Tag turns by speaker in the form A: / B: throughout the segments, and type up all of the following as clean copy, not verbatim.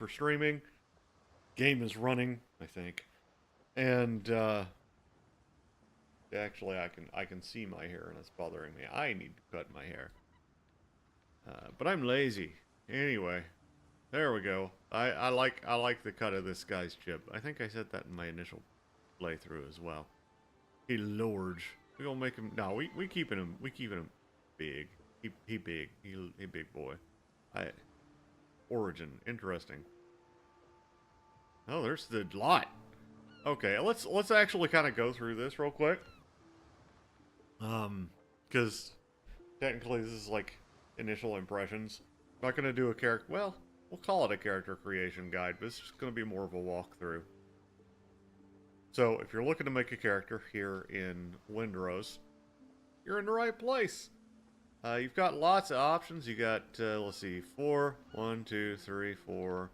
A: for streaming. Game is running, I think. And actually I can see my hair and it's bothering me. I need to cut my hair. But I'm lazy. Anyway, there we go. I like the cut of this guy's jib. I think I said that in my initial playthrough as well. He large. We gonna make him. No, we keeping him. We keeping him big. He big. He big boy. I origin interesting. Oh, there's the lot. Okay, let's actually kind of go through this real quick. Because technically this is like initial impressions. I'm not gonna do a character. Well, we'll call it a character creation guide, but it's just gonna be more of a walkthrough. So if you're looking to make a character here in Windrose, you're in the right place. You've got lots of options. You got let's see, 4, 1, 2, 3, 4,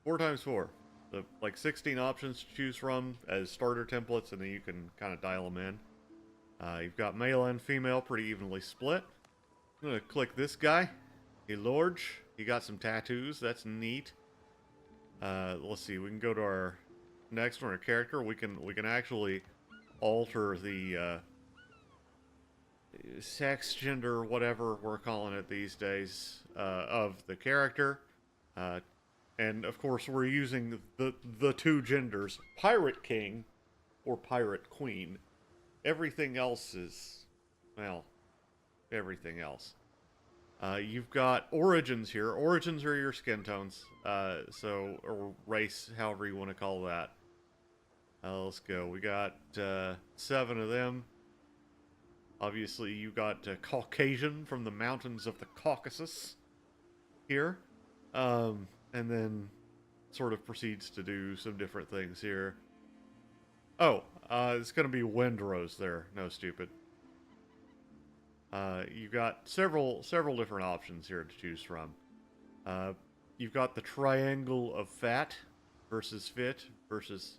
A: 4 times 4. So, like 16 options to choose from as starter templates, and then you can kind of dial them in. You've got male and female pretty evenly split. I'm gonna click this guy. He large. He got some tattoos. That's neat. Let's see. We can go to our next one, our character. We can actually alter the sex, gender, whatever we're calling it these days, of the character. And of course, we're using the two genders, Pirate King or Pirate Queen. Everything else is, well, everything else. You've got origins here. Origins are your skin tones, or race, however you want to call that. Let's go. We got 7 of them. Obviously, you got Caucasian from the mountains of the Caucasus here. And then sort of proceeds to do some different things here. Oh, it's going to be Windrose there. No, stupid. You've got several different options here to choose from. You've got the triangle of fat versus fit versus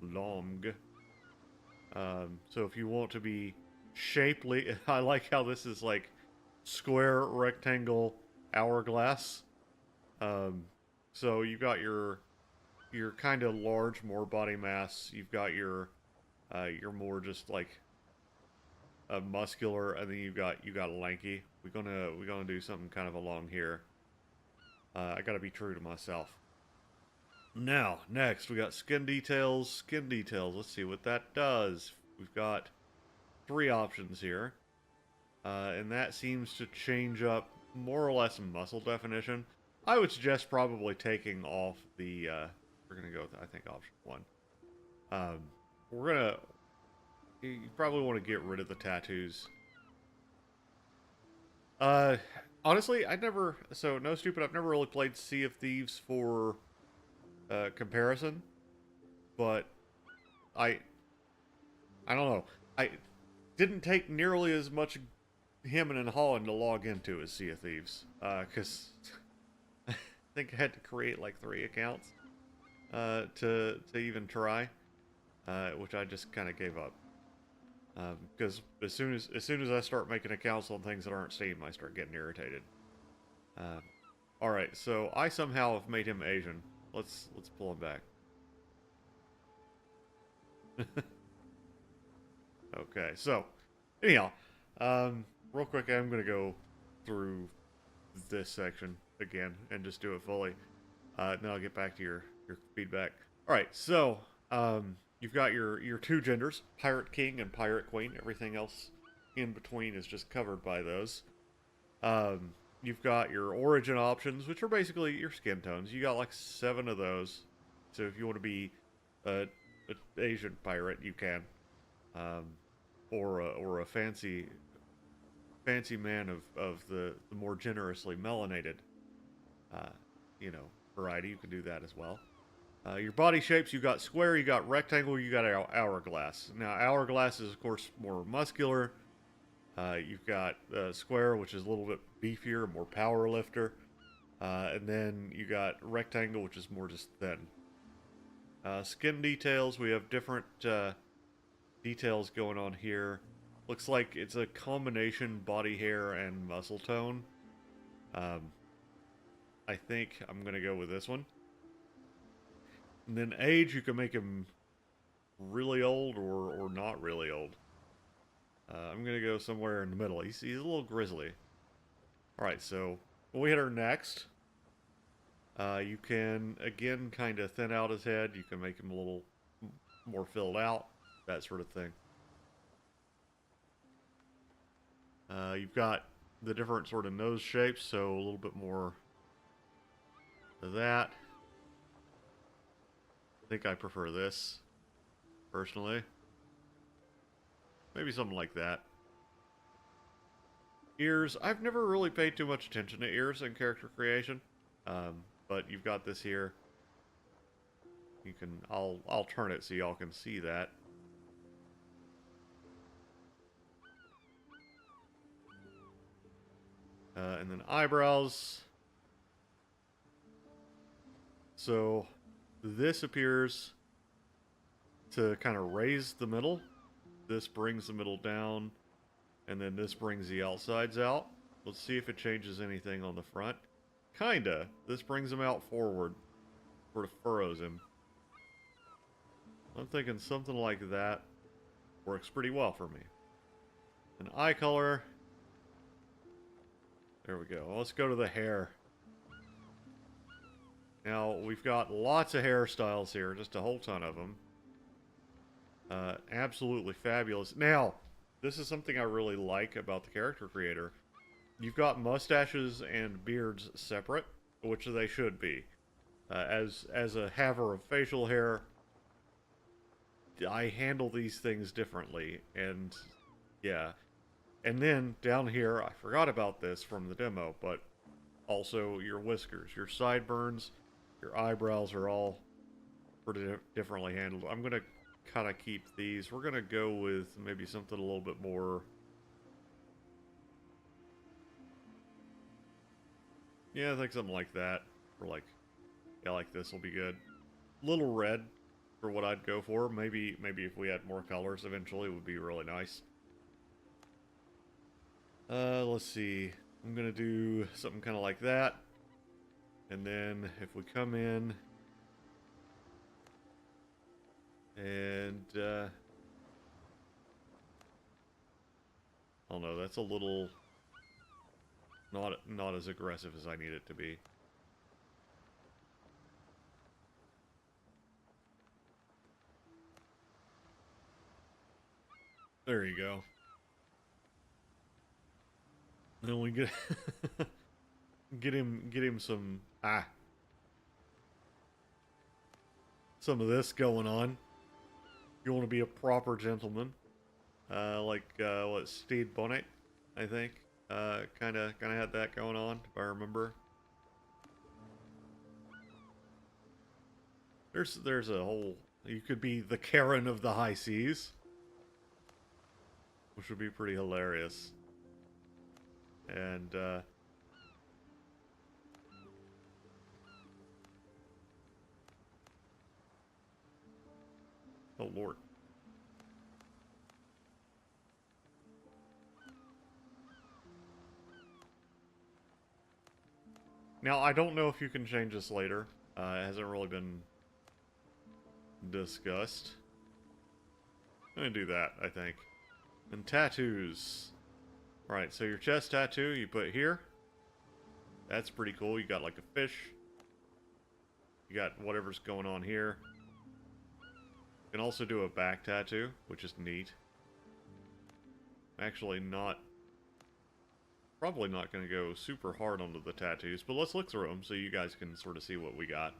A: long. So if you want to be shapely, I like how this is like square, rectangle, hourglass. So you've got your kind of large, more body mass. You've got your more just like muscular, and then you got lanky. We're gonna do something kind of along here. I gotta be true to myself. Now, next we got skin details. Skin details. Let's see what that does. We've got 3 options here, and that seems to change up more or less muscle definition. I would suggest probably taking off the, we're going to go with, I think, option 1. You probably want to get rid of the tattoos. Honestly, no stupid, I've never really played Sea of Thieves for, comparison. But, I don't know. I didn't take nearly as much hemming and hawing to log into as Sea of Thieves. Because I think I had to create like 3 accounts to even try, which I just kind of gave up. Because as soon as I start making accounts on things that aren't Steam, I start getting irritated. All right, so I somehow have made him Asian. Let's pull him back. Okay, so anyhow, real quick, I'm gonna go through this section again and just do it fully. Then I'll get back to your feedback. All right, so you've got your 2 genders, Pirate King and Pirate Queen. Everything else in between is just covered by those. You've got your origin options, which are basically your skin tones. You got like 7 of those. So if you want to be an Asian pirate, you can, or a fancy man of the more generously melanated, variety. You can do that as well. Your body shapes, you got square, you got rectangle, you got hourglass. Now, hourglass is, of course, more muscular. You've got square, which is a little bit beefier, more power lifter. And then you got rectangle, which is more just thin. Skin details, we have different details going on here. Looks like it's a combination body hair and muscle tone. I think I'm going to go with this one. And then age, you can make him really old or not really old. I'm going to go somewhere in the middle. He's a little grizzly. Alright, so when we hit our next, you can, again, kind of thin out his head. You can make him a little more filled out, that sort of thing. You've got the different sort of nose shapes, so a little bit more of that. I think I prefer this, personally. Maybe something like that. Ears, I've never really paid too much attention to ears in character creation. But you've got this here. You can, I'll turn it so y'all can see that. And then eyebrows. So this appears to kind of raise the middle. This brings the middle down, and then this brings the outsides out. Let's see if it changes anything on the front. Kinda. This brings him out forward. Sort of furrows him. I'm thinking something like that works pretty well for me. An eye color. There we go. Let's go to the hair. Now, we've got lots of hairstyles here, just a whole ton of them. Absolutely fabulous. Now, this is something I really like about the character creator. You've got mustaches and beards separate, which they should be. As a haver of facial hair, I handle these things differently, and yeah. And then, down here, I forgot about this from the demo, but also your whiskers, your sideburns, your eyebrows are all pretty differently handled. I'm going to kind of keep these. We're going to go with maybe something a little bit more... Yeah, I think something like that. Or like, yeah, like this will be good. Little red for what I'd go for. Maybe if we had more colors eventually, it would be really nice. Let's see. I'm going to do something kind of like that. And then if we come in and oh no, that's a little not as aggressive as I need it to be. There you go. Then we get get him some some of this going on. You want to be a proper gentleman, like what Stede Bonnet, I think, kind of had that going on, if I remember. There's a whole, you could be the Karen of the high seas, which would be pretty hilarious. And oh Lord. Now, I don't know if you can change this later. It hasn't really been discussed. I'm gonna do that, I think. And tattoos. Right, so your chest tattoo you put here. That's pretty cool. You got like a fish. You got whatever's going on here. You can also do a back tattoo, which is neat. Actually probably not going to go super hard onto the tattoos, but let's look through them so you guys can sort of see what we got.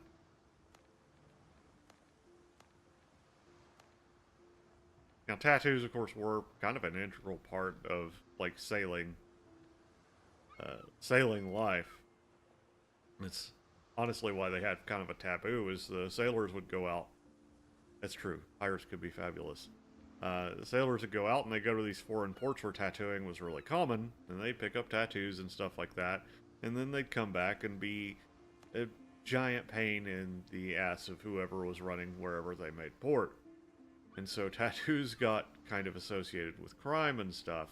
A: Now, tattoos, of course, were kind of an integral part of, like, sailing life. It's honestly why they had kind of a taboo, is the sailors would go out. That's true. Pirates could be fabulous. The sailors would go out and they go to these foreign ports where tattooing was really common, and they'd pick up tattoos and stuff like that, and then they'd come back and be a giant pain in the ass of whoever was running wherever they made port. And so tattoos got kind of associated with crime and stuff.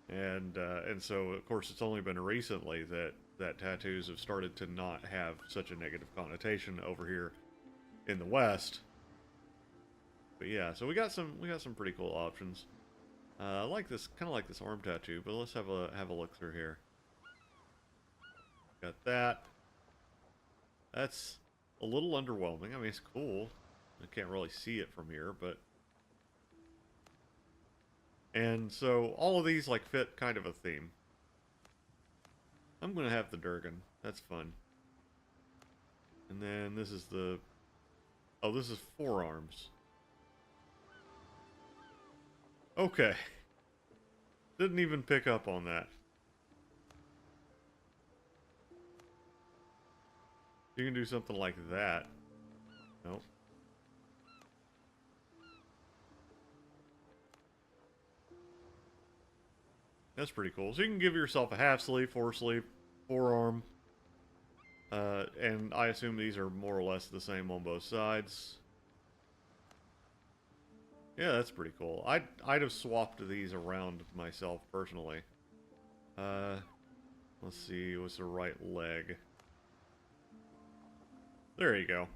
A: And so of course it's only been recently that tattoos have started to not have such a negative connotation over here in the West. But yeah, so we got some pretty cool options. I like this, kind of like this arm tattoo, but let's have a look through here. Got that. That's a little underwhelming. I mean, it's cool. I can't really see it from here, but... And so all of these like fit kind of a theme. I'm gonna have the Durgan. That's fun. And then this is the... Oh, this is forearms. Okay. Didn't even pick up on that. You can do something like that. Nope. That's pretty cool. So you can give yourself a half sleeve, four sleeve, forearm. And I assume these are more or less the same on both sides. Yeah, that's pretty cool. I'd have swapped these around myself personally. Let's see, what's the right leg? There you go.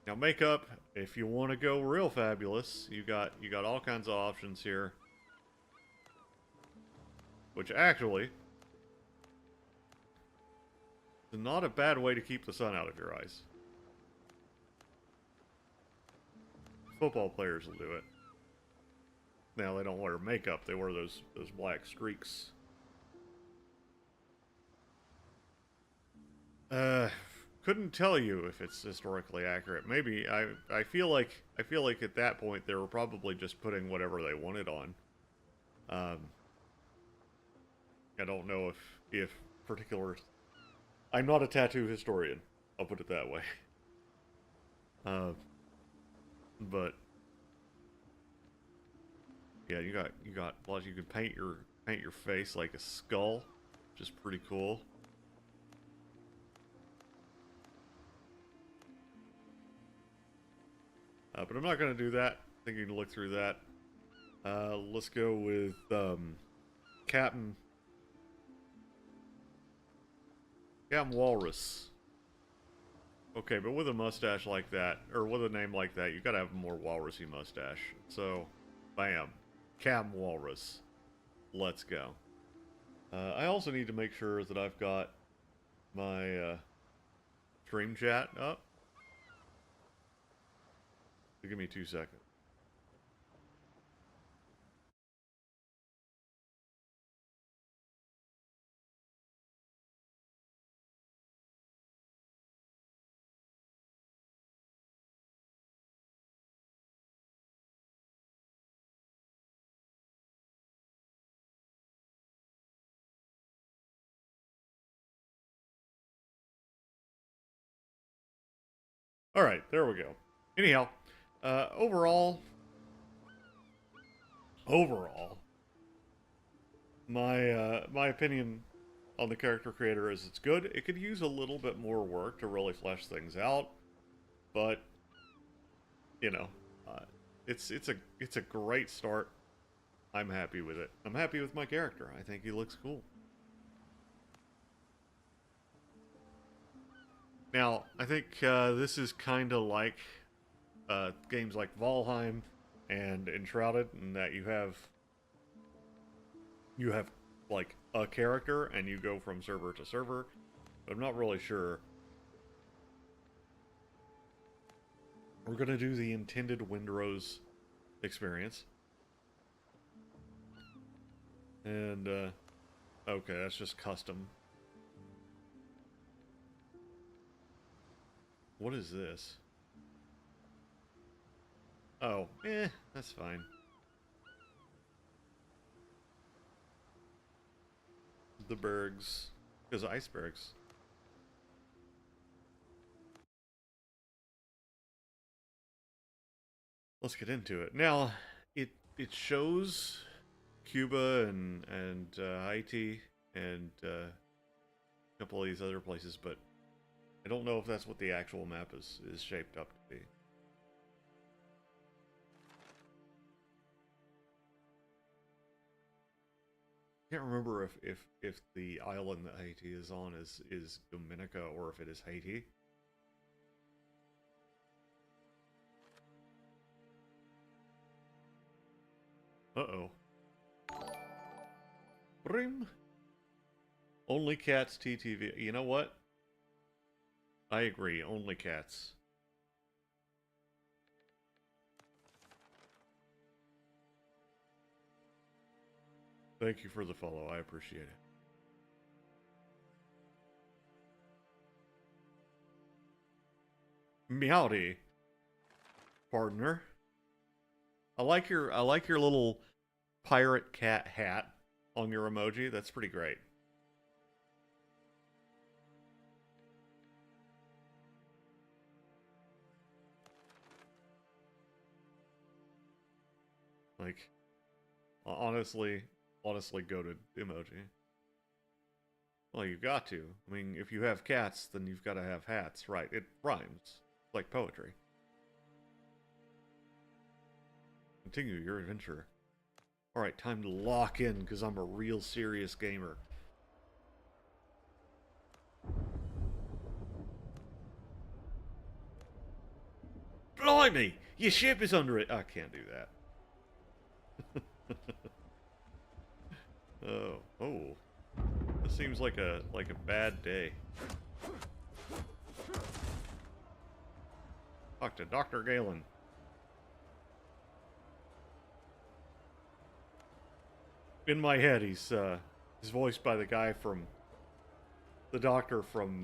A: Now makeup, if you want to go real fabulous, you got all kinds of options here. Which actually is not a bad way to keep the sun out of your eyes. Football players will do it. Now they don't wear makeup, they wear those black streaks. Couldn't tell you if it's historically accurate. Maybe I feel like at that point they were probably just putting whatever they wanted on. I don't know if particular... I'm not a tattoo historian. I'll put it that way. But yeah, you got plus you can paint your face like a skull, which is pretty cool. But I'm not going to do that. I think you can look through that. Let's go with Captain Walrus. Okay, but with a mustache like that, or with a name like that, you gotta have a more walrusy mustache. So, bam. Captain Walrus. Let's go. I also need to make sure that I've got my stream chat up. So give me 2 seconds. Alright, there we go. Anyhow, overall, my opinion on the character creator is it's good. It could use a little bit more work to really flesh things out, but you know, it's a great start. I'm happy with it. I'm happy with my character. I think he looks cool. Now, I think this is kind of like games like Valheim and Enshrouded, in that you have like a character and you go from server to server. But I'm not really sure. We're gonna do the intended Windrose experience. And okay, that's just custom. What is this? Oh, that's fine. The bergs. Because icebergs. Let's get into it. Now, it shows Cuba and Haiti and a couple of these other places, but I don't know if that's what the actual map is shaped up to be. Can't remember if the island that Haiti is on is Dominica or if it is Haiti. Uh-oh. Brim. Only cats TTV. You know what? I agree. Only cats. Thank you for the follow. I appreciate it. Meowdy, partner. I like your little pirate cat hat on your emoji. That's pretty great. Like, honestly, goated emoji. Well, you got to. I mean, if you have cats, then you've got to have hats, right? It rhymes, like poetry. Continue your adventure. Alright, time to lock in, because I'm a real serious gamer. Blimey! Your ship is under it! I can't do that. Oh. This seems like a bad day. Talk to Dr. Galen. In my head, he's voiced by the guy from the doctor from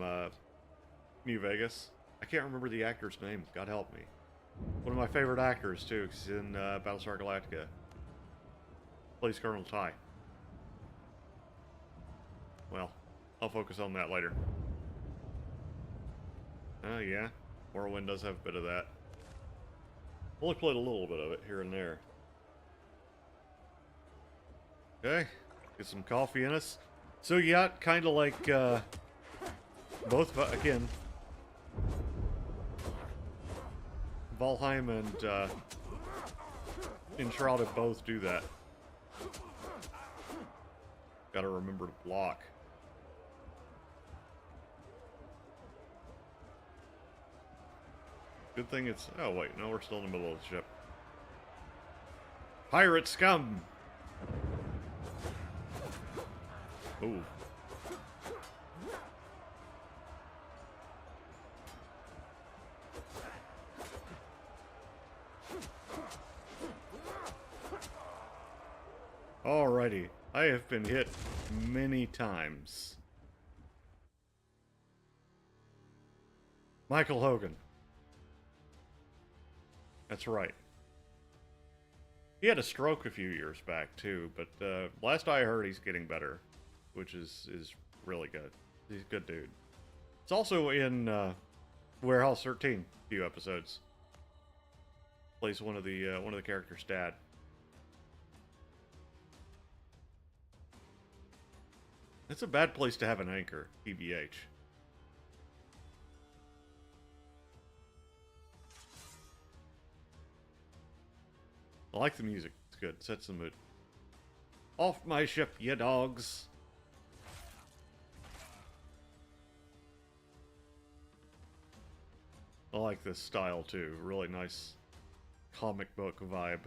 A: New Vegas. I can't remember the actor's name. God help me. One of my favorite actors too, because he's in Battlestar Galactica. Plays Colonel Ty. Well, I'll focus on that later. Oh yeah, Morrowind does have a bit of that. Only played a little bit of it here and there. Okay, get some coffee in us. So you got kind of like both, again, Valheim and Enshrouded both do that. Gotta remember to block. Good thing it's... Oh wait, no, we're still in the middle of the ship. Pirate scum! Ooh. Alrighty, I have been hit many times. Michael Hogan. That's right. He had a stroke a few years back too, but last I heard he's getting better, which is really good. He's a good dude. It's also in Warehouse 13, a few episodes. Plays one of the characters' dad. It's a bad place to have an anchor, TBH. I like the music. It's good. It sets the mood. Off my ship, you dogs. I like this style too. Really nice comic book vibe.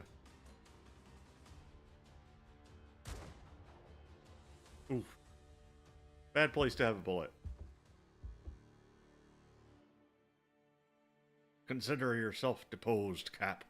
A: Oof. Bad place to have a bullet. Consider yourself deposed, Cap.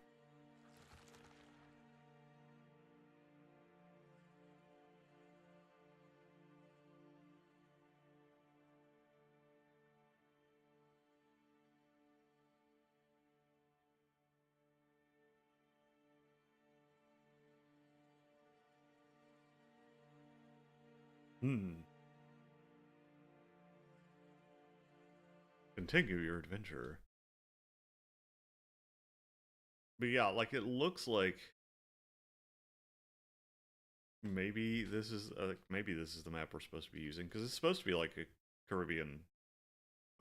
A: Continue your adventure. But yeah, like it looks like maybe this is the map we're supposed to be using, because it's supposed to be like a Caribbean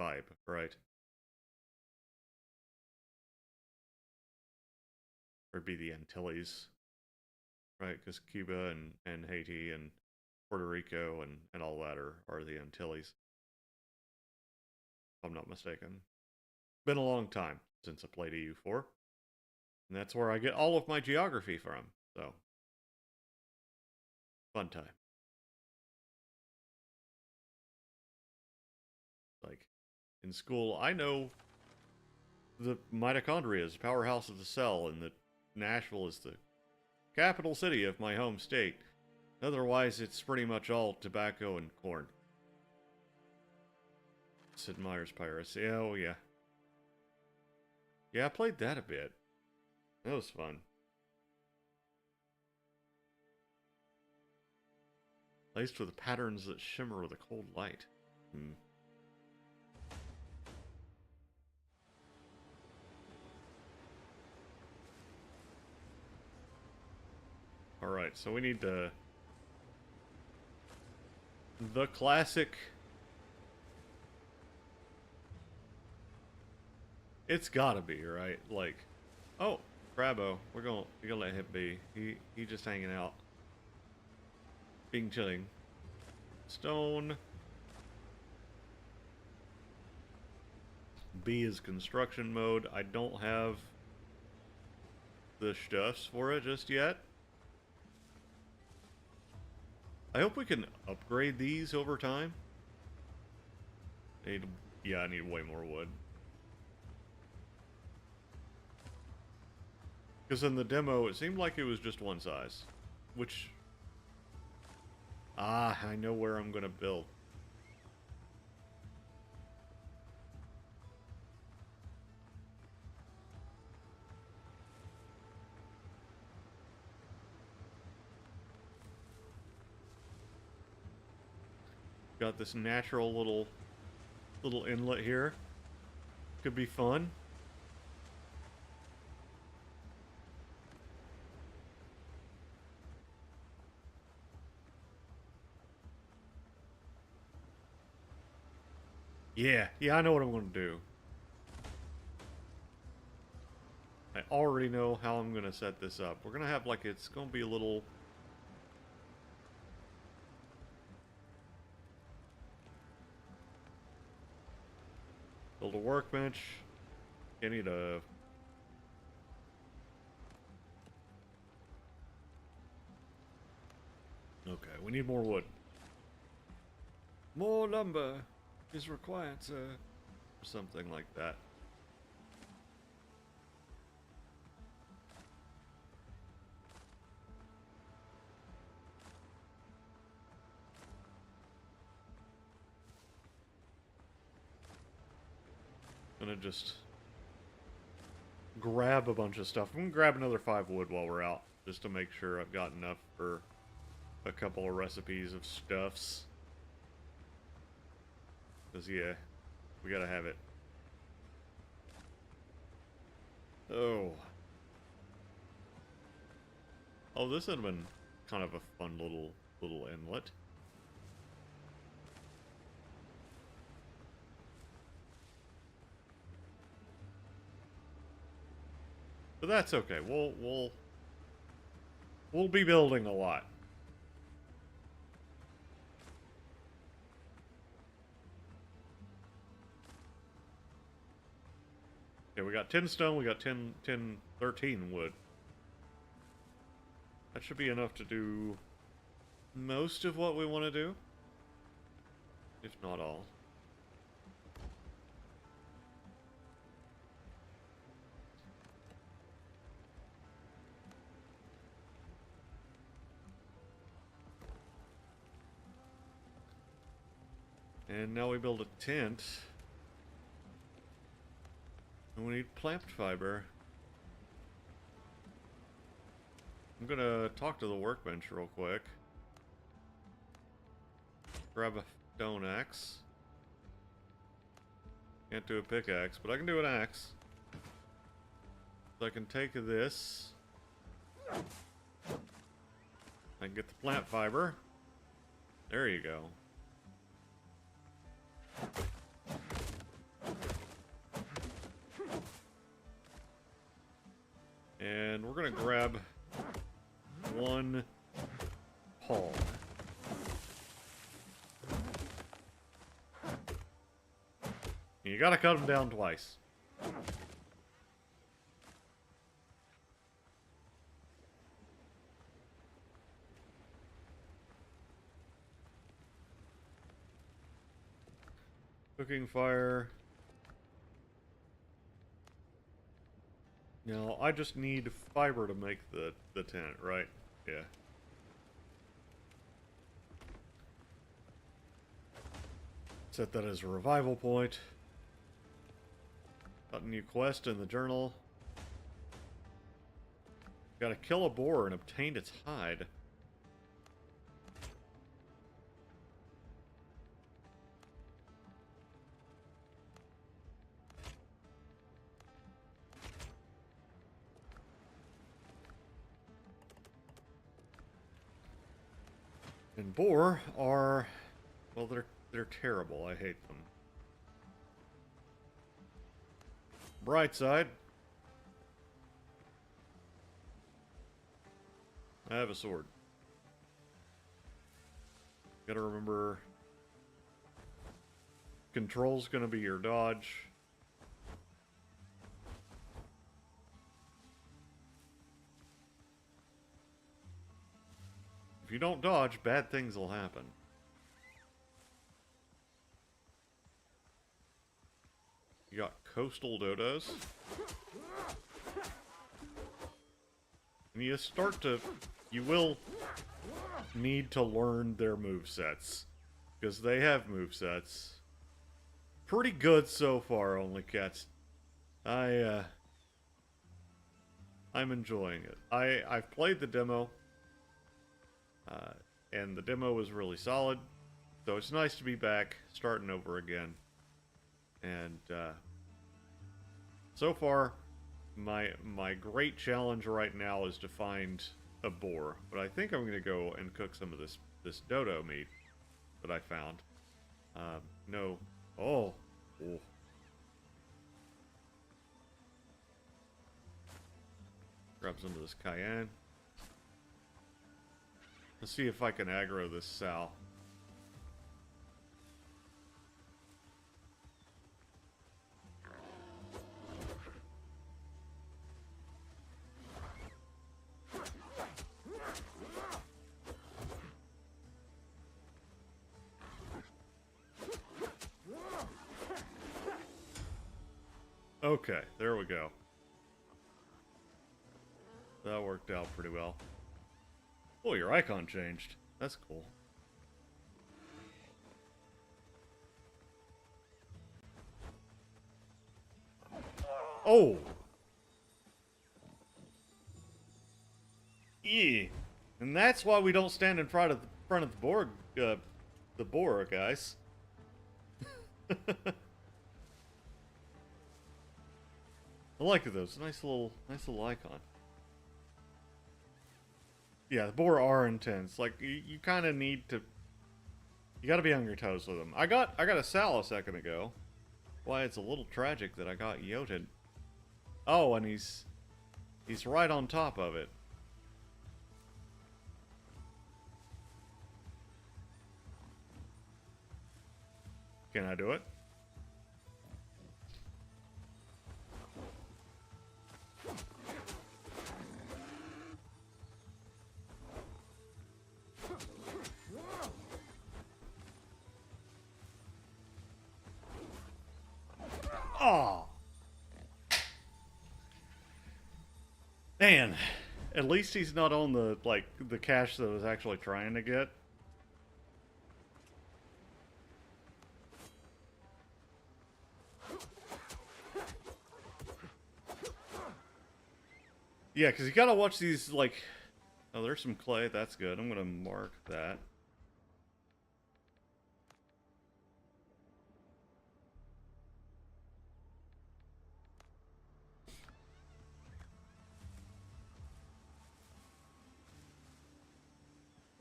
A: vibe, right? Or be the Antilles, right? Because Cuba and Haiti and Puerto Rico and all that are the Antilles. If I'm not mistaken. Been a long time since I played EU4. And that's where I get all of my geography from. So, fun time. Like, in school, I know the mitochondria is the powerhouse of the cell, and that Nashville is the capital city of my home state. Otherwise, it's pretty much all tobacco and corn. Sid Meier's Piracy. Oh, yeah. Yeah, I played that a bit. That was fun. Laced with patterns that shimmer with a cold light. Alright, so we need the classic. It's gotta be, right? Like, oh, Crabbo, we're gonna let him be. He just hanging out. Being chilling. Stone. B is construction mode. I don't have the stuffs for it just yet. I hope we can upgrade these over time. Yeah, I need way more wood. Because in the demo, it seemed like it was just one size. Which... I know where I'm going to build. Got this natural little inlet here. Could be fun. Yeah, I know what I'm going to do. I already know how I'm going to set this up. We're going to have, like, it's going to be a little... Build a workbench. I need a... Okay, we need more wood. More lumber is required, sir. Or something like that. I'm gonna just grab a bunch of stuff. I'm gonna grab another 5 wood while we're out, just to make sure I've got enough for a couple of recipes of stuffs. Because, yeah, we gotta have it. Oh. Oh, this would have been kind of a fun little inlet. But that's okay. We'll be building a lot. Okay, we got 10 stone, we got 13 wood. That should be enough to do most of what we want to do. If not all. And now we build a tent. And we need plant fiber. I'm gonna talk to the workbench real quick. Grab a stone axe. Can't do a pickaxe, but I can do an axe. So I can take this. I can get the plant fiber. There you go. And we're gonna grab one palm. You gotta cut them down twice. Cooking fire. Now, I just need fiber to make the tent, right? Yeah. Set that as a revival point. Got a new quest in the journal. Gotta kill a boar and obtain its hide. And boar are, well, they're terrible. I hate them. Bright side. I have a sword. Gotta remember, control's gonna be your dodge. If you don't dodge, bad things will happen. You got coastal dodos. And you will need to learn their movesets. Because they have movesets. Pretty good so far, Only Cats. I'm enjoying it. I've played the demo. And the demo was really solid. So it's nice to be back, starting over again. And so far, my great challenge right now is to find a boar. But I think I'm going to go and cook some of this dodo meat that I found. No. Oh. Oh. Grab some of this cayenne. Let's see if I can aggro this sow. Okay, there we go. That worked out pretty well. Oh, your icon changed. That's cool. Oh! Yeah. And that's why we don't stand in front of the boar, guys. I like it though. It's a nice little icon. Yeah, the boar are intense. Like you kind of need to. You got to be on your toes with them. I got a sow a second ago. Why, it's a little tragic that I got yoted. Oh, and he's right on top of it. Can I do it? Oh. Man, at least he's not on the cache that I was actually trying to get. Yeah, because you gotta watch these, like... Oh, there's some clay. That's good. I'm gonna mark that.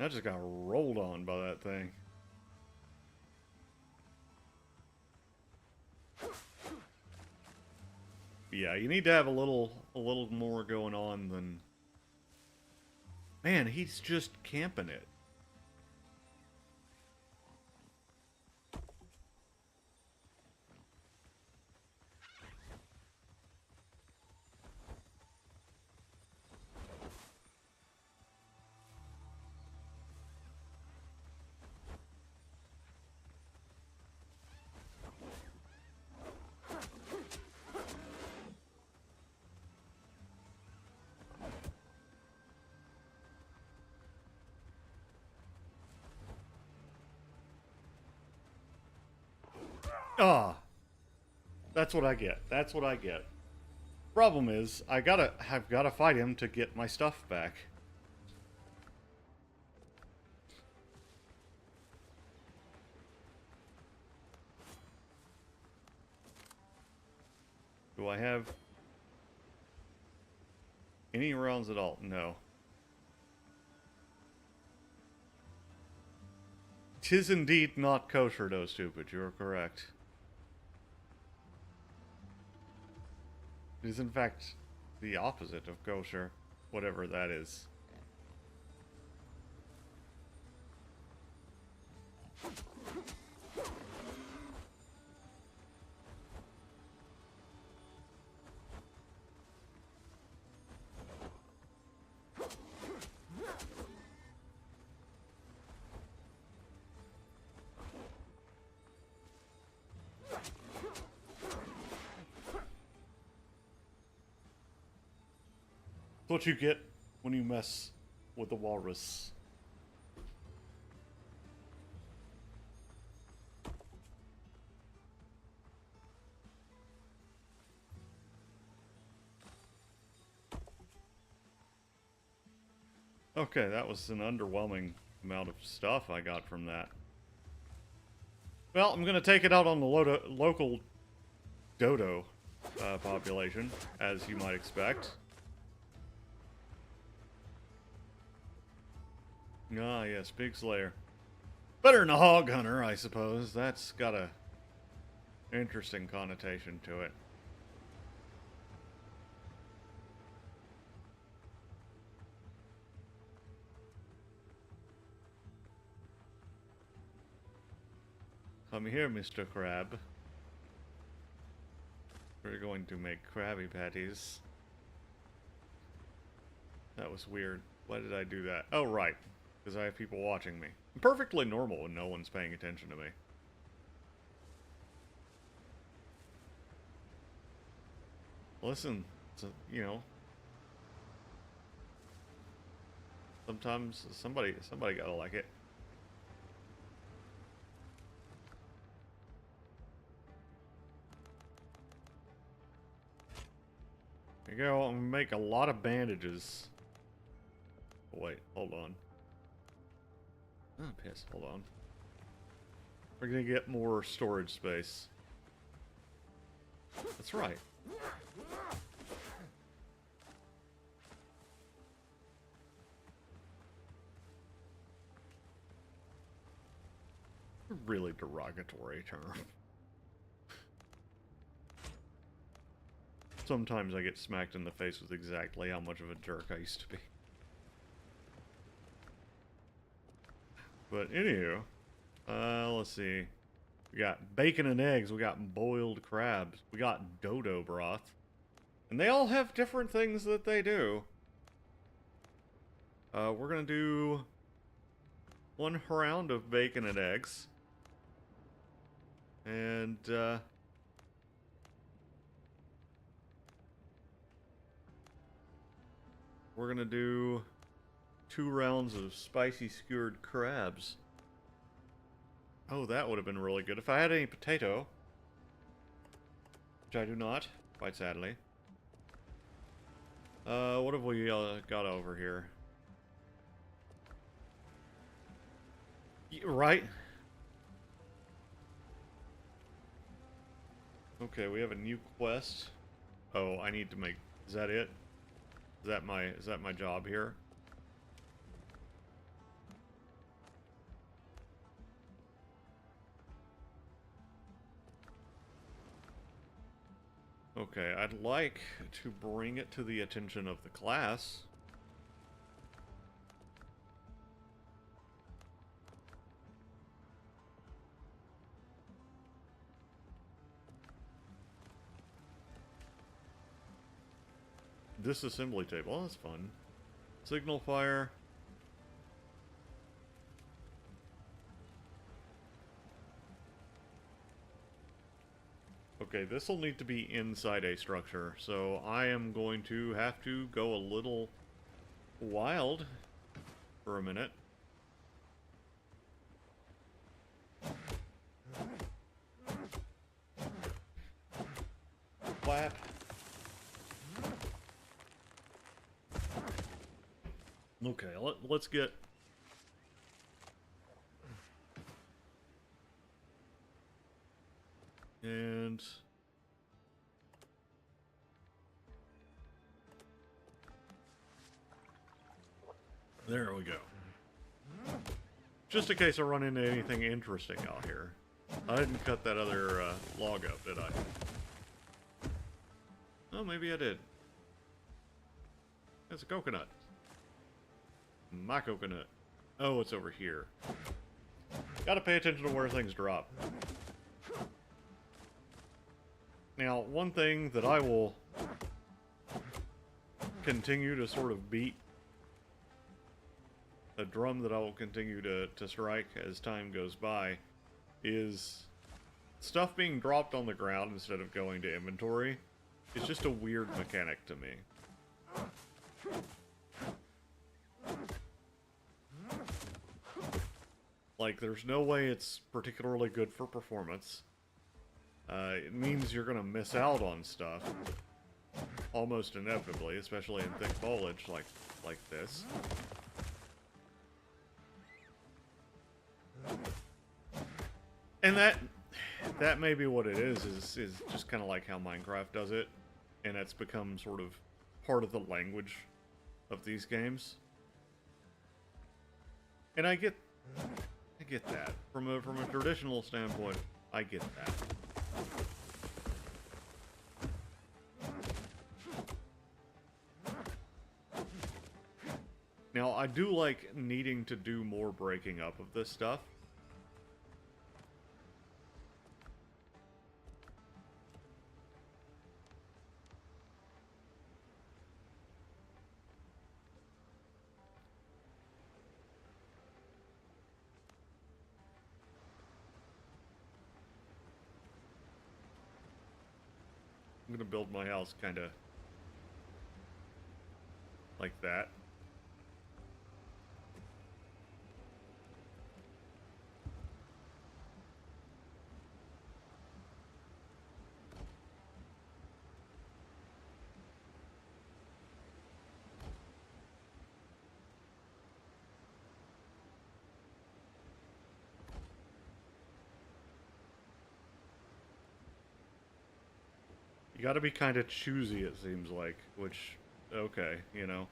A: I just got rolled on by that thing. Yeah, you need to have a little more going on than... Man, he's just camping it. Ah, that's what I get. That's what I get. Problem is, I've gotta fight him to get my stuff back. Do I have any rounds at all? No. 'Tis indeed not kosher, though, stupid. You're correct. It is, in fact, the opposite of kosher, whatever that is. What you get when you mess with the walrus. Okay, that was an underwhelming amount of stuff I got from that. Well, I'm gonna take it out on the local dodo population, as you might expect. Ah, yes, Big Slayer. Better than a hog hunter, I suppose. That's got a interesting connotation to it. Come here, Mr. Crab. We're going to make Krabby Patties. That was weird. Why did I do that? Oh, right. Because I have people watching me. I'm perfectly normal when no one's paying attention to me. Listen, you know, sometimes somebody gotta like it. There you go. I'm gonna make a lot of bandages. Oh, wait, hold on. Oh, piss. Hold on. We're gonna get more storage space. That's right. A really derogatory term. Sometimes I get smacked in the face with exactly how much of a jerk I used to be. But anywho, let's see. We got bacon and eggs. We got boiled crabs. We got dodo broth. And they all have different things that they do. We're gonna do 1 round of bacon and eggs. And, we're gonna do 2 rounds of spicy skewered crabs. Oh, that would have been really good if I had any potato. Which I do not, quite sadly. What have we got over here? Right? Okay, we have a new quest. Oh, I need to make... Is that it? Is that my job here? Okay, I'd like to bring it to the attention of the class. Disassembly table, oh, that's fun. Signal fire. Okay, this will need to be inside a structure, so I am going to have to go a little wild for a minute. splat. Okay, let's get... And... there we go. Just in case I run into anything interesting out here. I didn't cut that other log up, did I? Oh, maybe I did. It's a coconut. My coconut. Oh, it's over here. Gotta pay attention to where things drop. Now, one thing that I will continue to sort of beat, a drum that I will continue to strike as time goes by, is stuff being dropped on the ground instead of going to inventory. It's just a weird mechanic to me. Like, there's no way it's particularly good for performance. It means you're gonna miss out on stuff almost inevitably, especially in thick foliage like this. And that may be what it is just kind of like how Minecraft does it, and it's become sort of part of the language of these games. And I get that. From a traditional standpoint, I get that. Now, I do like needing to do more breaking up of this stuff. I'm gonna build my house kind of like that. You gotta be kind of choosy, it seems like, which, okay, you know.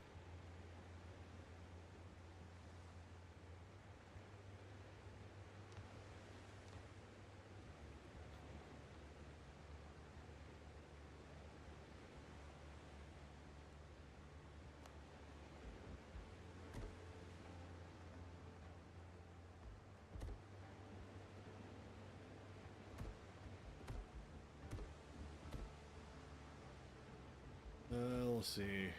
A: Let's see.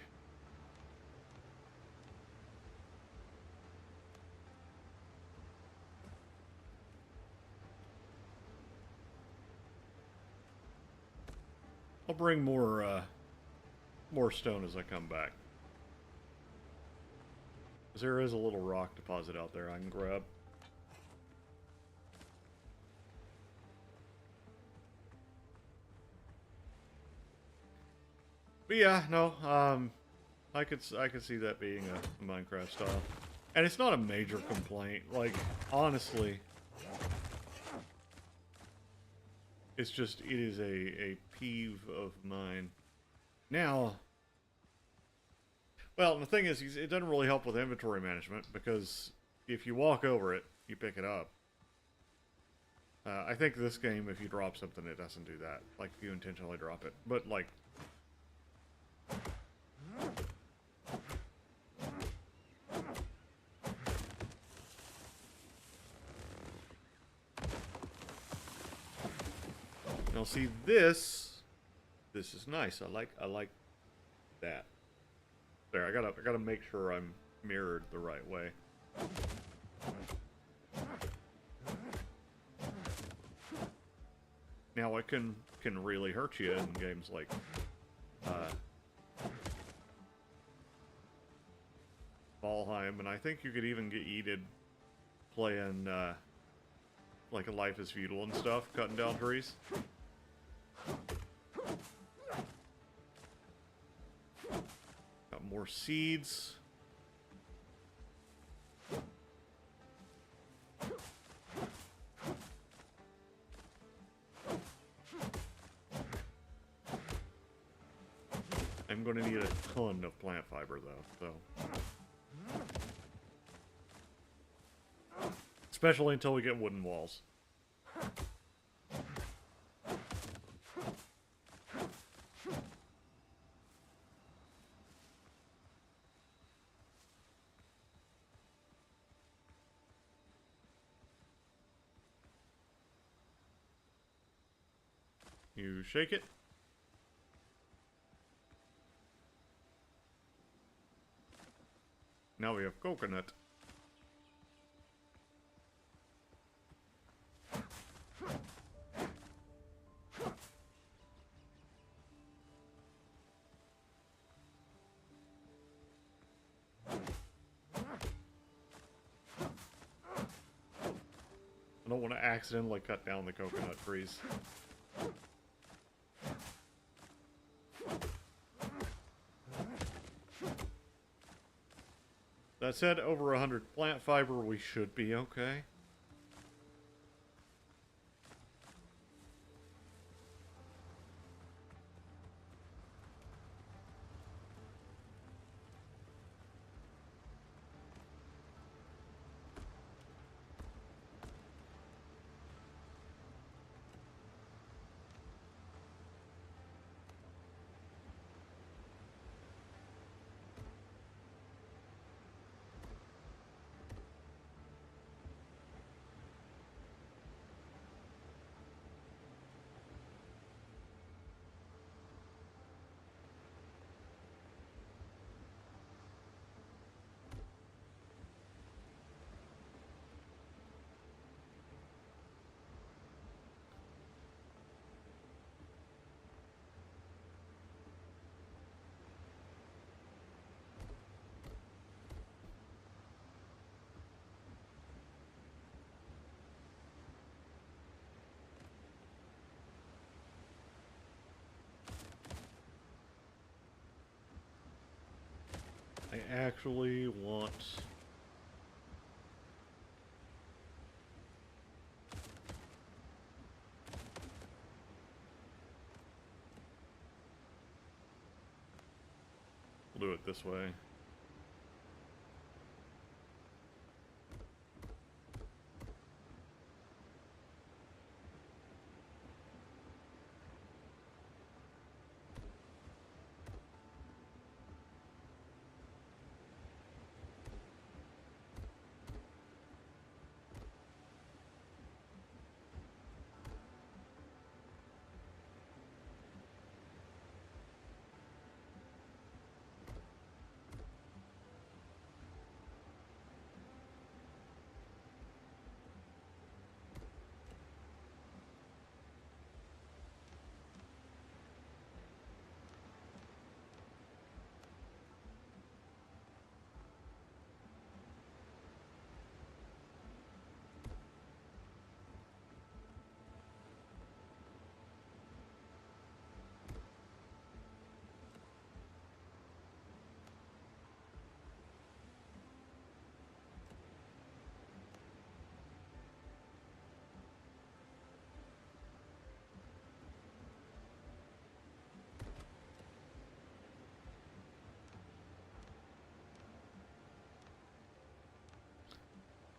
A: I'll bring more stone as I come back. 'Cause there is a little rock deposit out there I can grab. But yeah, no, I could see that being a Minecraft style, and it's not a major complaint. Like, honestly, it's just it is a peeve of mine. Now, well, the thing is, it doesn't really help with inventory management because if you walk over it, you pick it up. I think this game, if you drop something, it doesn't do that. Like, if you intentionally drop it, but like. Now see this is nice. I like that. There, I gotta make sure I'm mirrored the right way. Now it can really hurt you in games like Valheim, and I think you could even get yeeted playing like a Life is Feudal and stuff, cutting down trees. more seeds. I'm going to need a ton of plant fiber, though, so... Especially until we get wooden walls. You shake it. Now we have coconut. I don't want to accidentally cut down the coconut trees. That said, over 100 plant fiber, we should be okay. I actually want... We'll do it this way.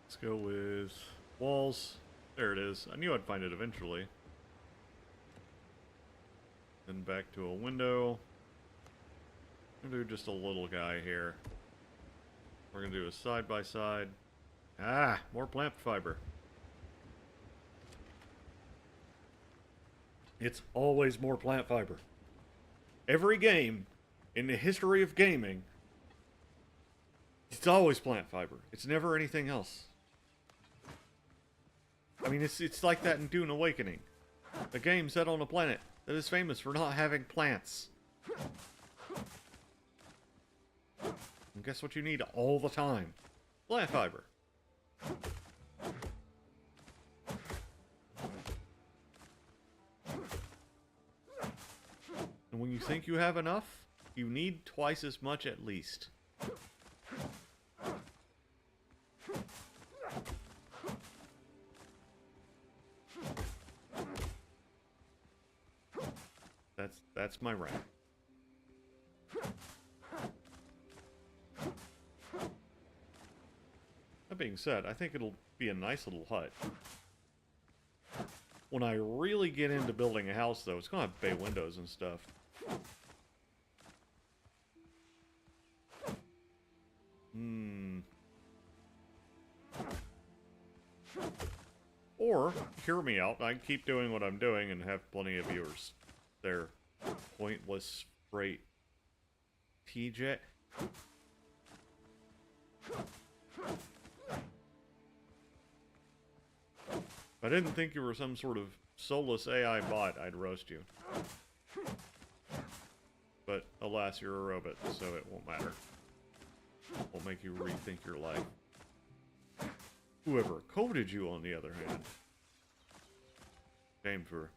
A: Let's go with walls. There it is. I knew I'd find it eventually. Then back to a window. I'm gonna do just a little guy here. We're gonna do a side by side. Ah, more plant fiber. It's always more plant fiber. Every game in the history of gaming, it's always plant fiber. It's never anything else. I mean, it's like that in Dune Awakening. A game set on a planet that is famous for not having plants. And guess what you need all the time? Plant fiber. And when you think you have enough, You need twice as much at least. That's my rank. That being said, I think it'll be a nice little hut. When I really get into building a house, though, it's gonna have bay windows and stuff. Or, hear me out, I can keep doing what I'm doing and have plenty of viewers. They're pointless freight. TJ? If I didn't think you were some sort of soulless AI bot, I'd roast you. But, alas, you're a robot, so it won't matter. Won't make you rethink your life. Whoever coded you, on the other hand. Shame for...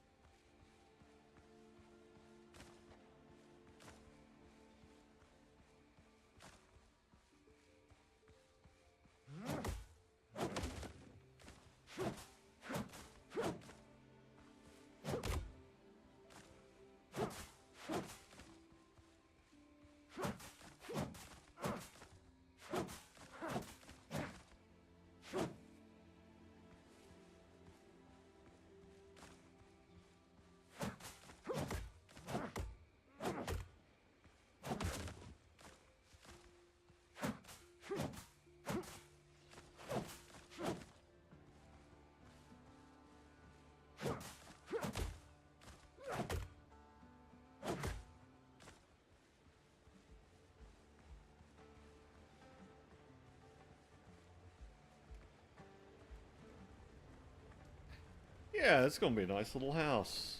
A: Yeah, it's gonna be a nice little house.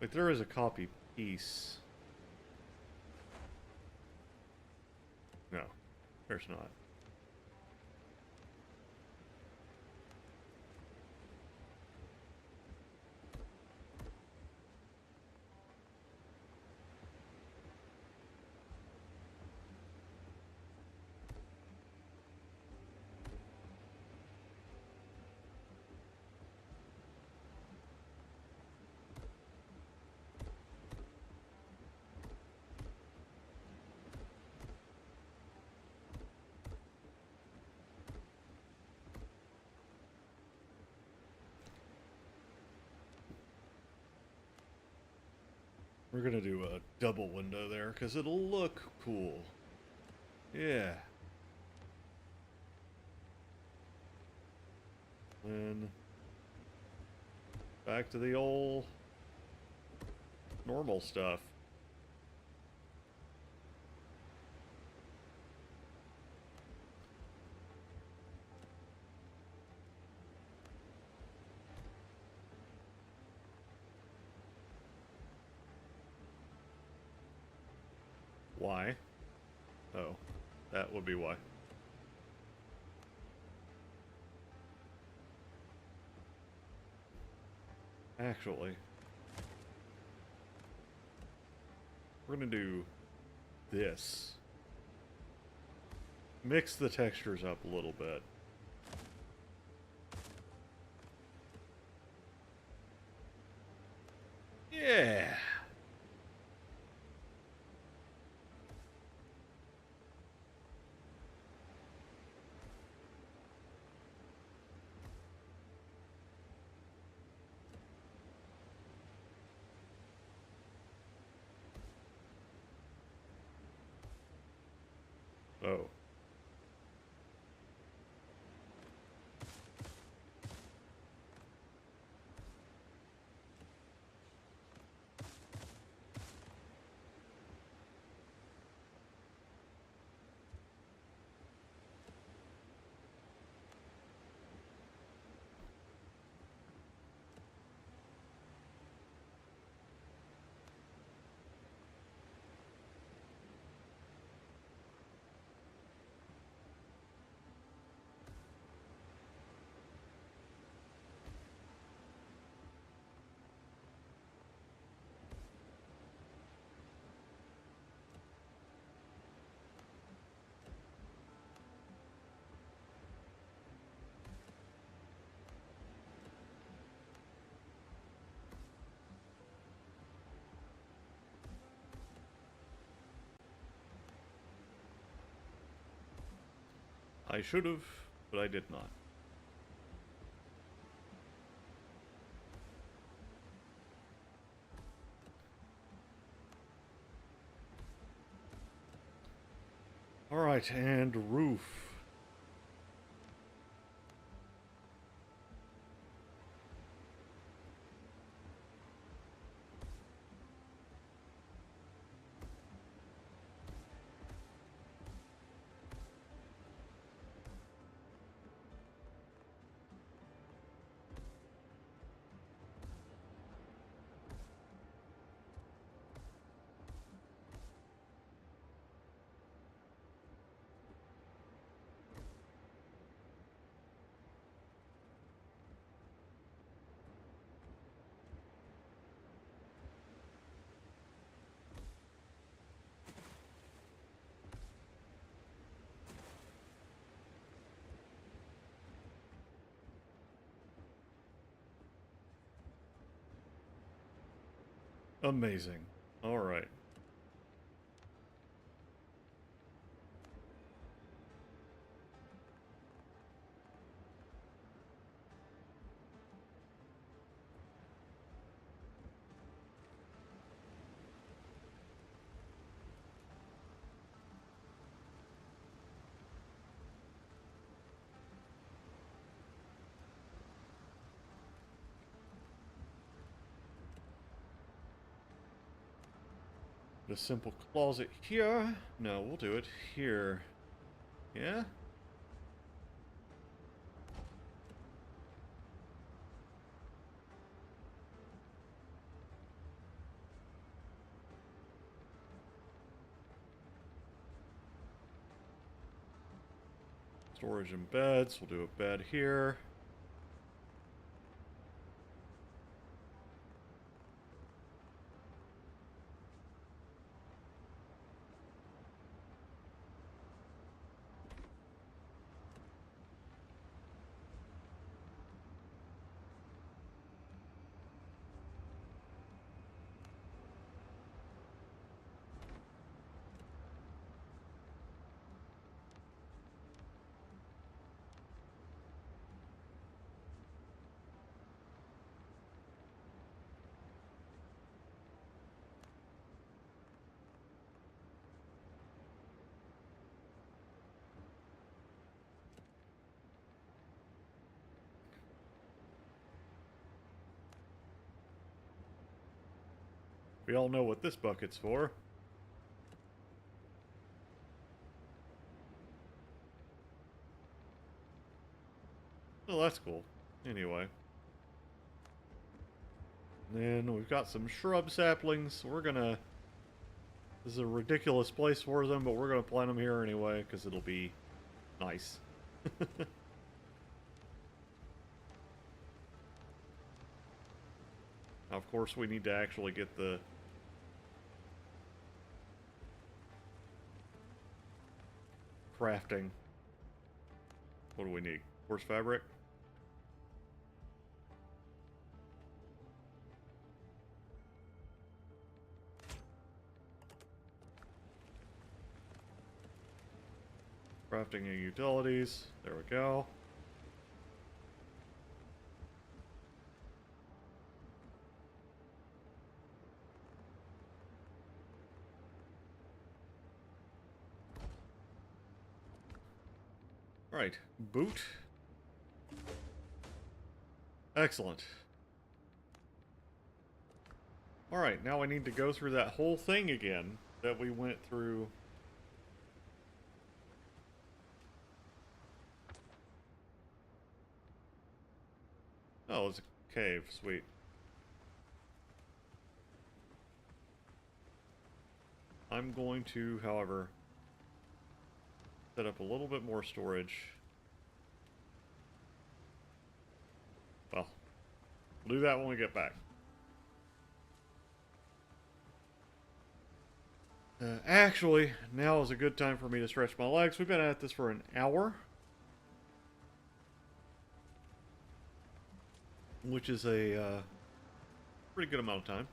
A: Wait, there is a copy piece. No, there's not. We're gonna do a double window there, because it'll look cool. Yeah. Then... back to the old... normal stuff. Why? Oh, that would be why. Actually, we're gonna do this. Mix the textures up a little bit. Yeah. Oh. I should have, but I did not. Alright, and roof. Amazing. Alright. A simple closet here. No, we'll do it here. Yeah? Storage and beds. We'll do a bed here. We all know what this bucket's for. Oh, that's cool. Anyway. And then we've got some shrub saplings. We're gonna... This is a ridiculous place for them, but we're gonna plant them here anyway, because it'll be nice. Now, of course, we need to actually get the... crafting. What do we need? Horse fabric? Crafting and utilities. There we go. Right. Boot. Excellent. Alright, now I need to go through that whole thing again that we went through. Oh, it's a cave. Sweet. I'm going to, however, set up a little bit more storage. Well, we'll do that when we get back. Actually, now is a good time for me to stretch my legs. We've been at this for an hour. Which is a pretty good amount of time.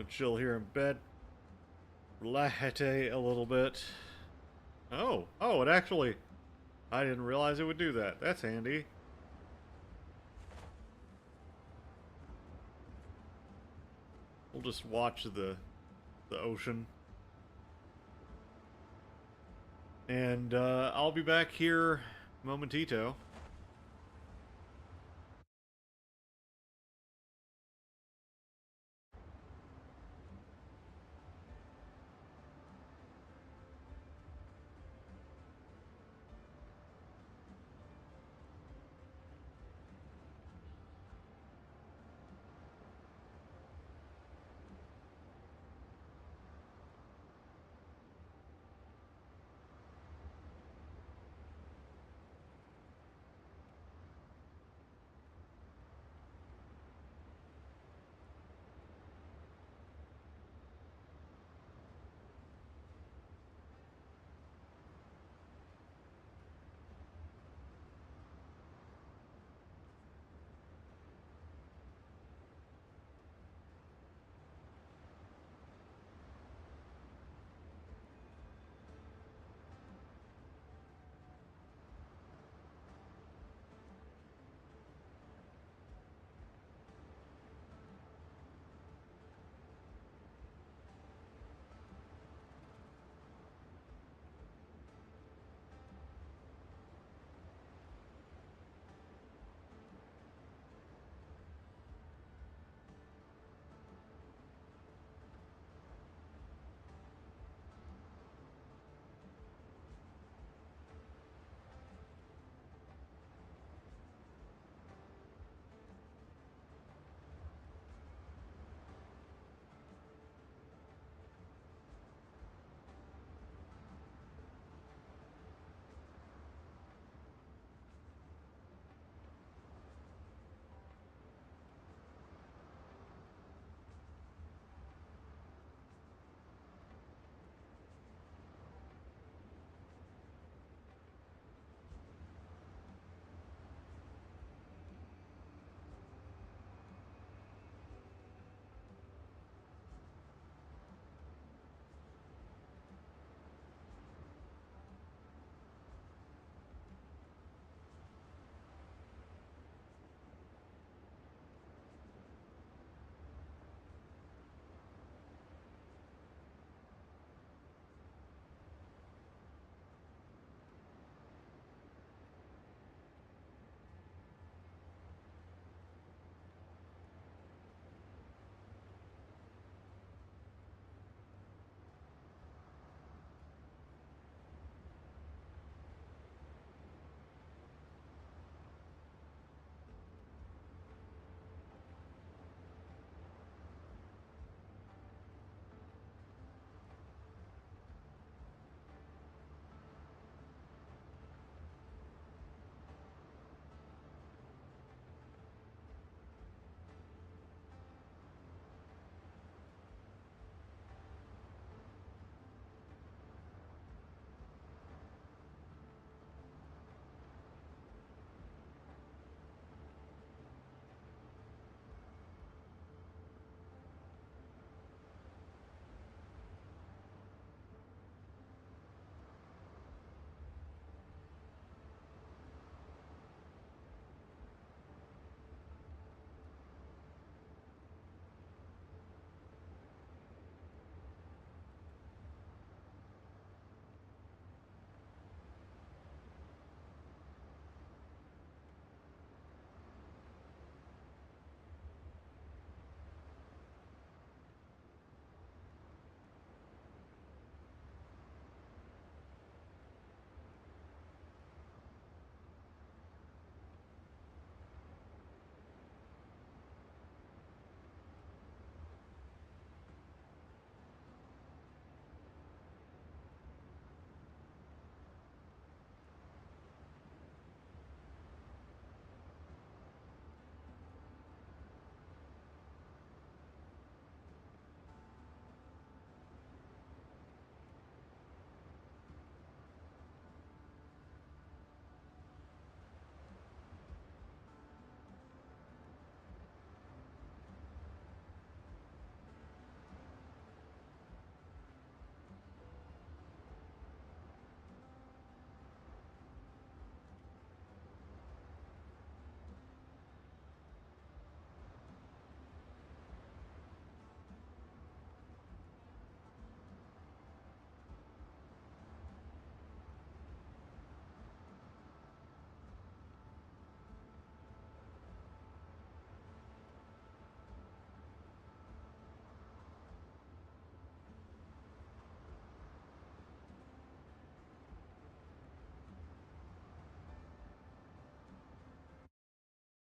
A: Gonna chill here in bed. Relax a little bit. Oh, it actually... I didn't realize it would do that. That's handy. We'll just watch the ocean. And I'll be back here momentito.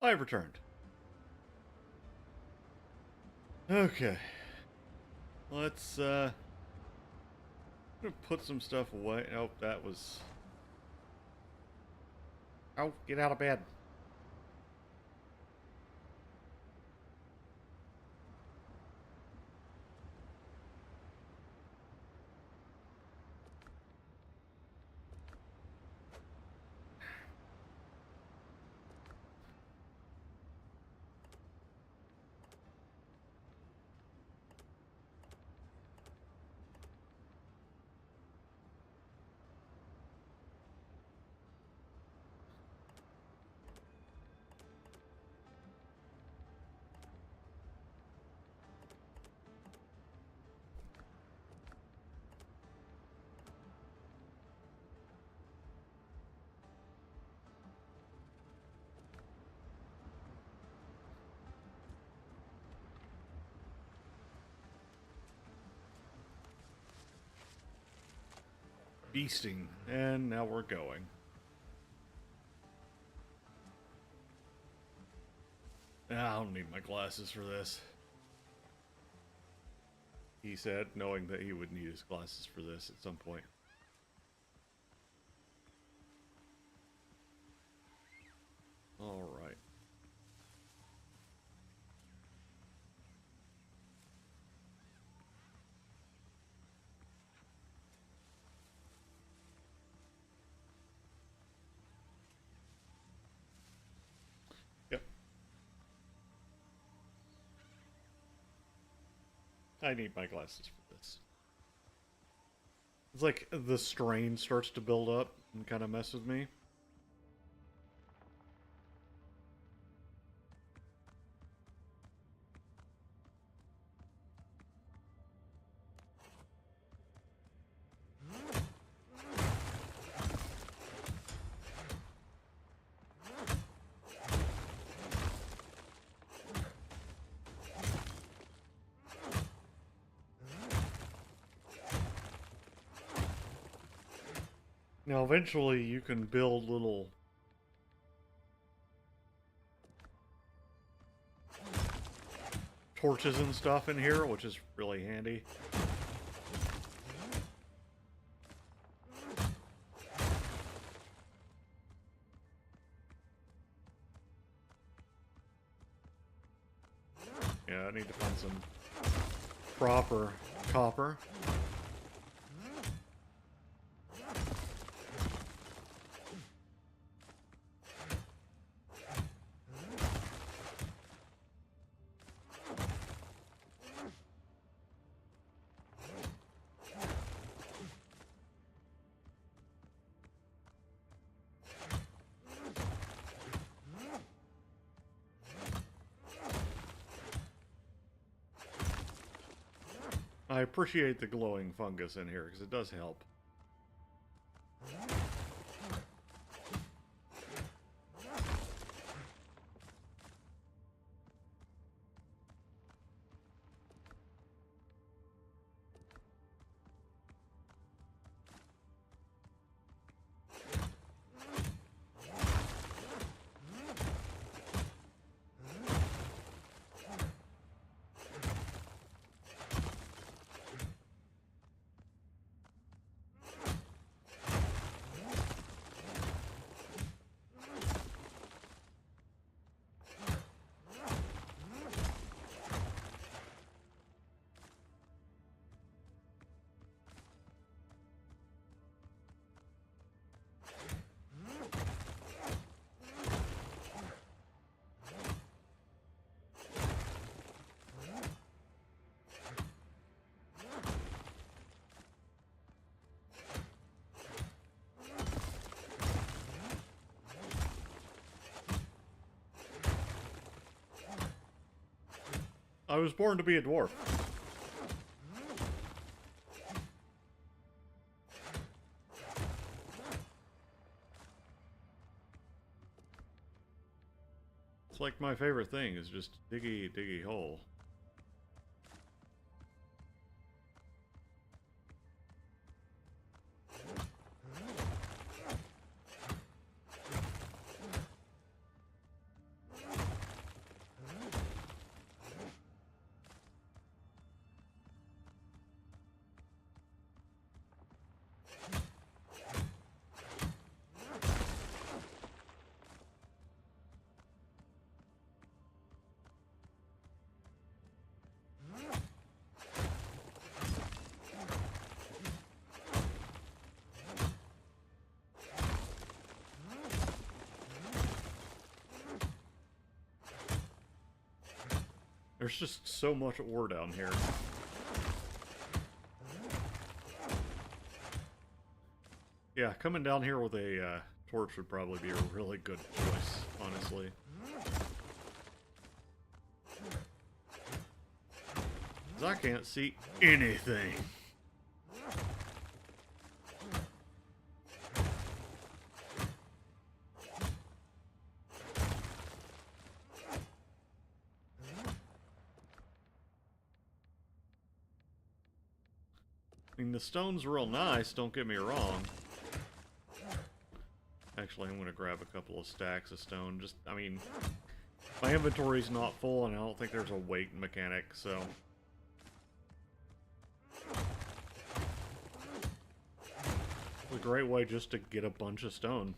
A: I've returned. Okay. Let's, put some stuff away. Oh, that was... Oh, get out of bed. Beasting. And now we're going. I don't need my glasses for this. He said, knowing that he would need his glasses for this at some point. Alright. Yep. I need my glasses for this. It's like the strain starts to build up and kind of mess with me. Now, eventually, you can build little torches and stuff in here, which is really handy. Yeah, I need to find some proper copper. I appreciate the glowing fungus in here, because it does help. I was born to be a dwarf. It's like my favorite thing is just diggy, diggy hole. There's just so much ore down here. Yeah, coming down here with a torch would probably be a really good choice, honestly. 'Cause I can't see anything. I mean, the stone's real nice, don't get me wrong. Actually, I'm going to grab a couple of stacks of stone. Just, I mean, my inventory's not full, and I don't think there's a weight mechanic, so... It's a great way just to get a bunch of stone.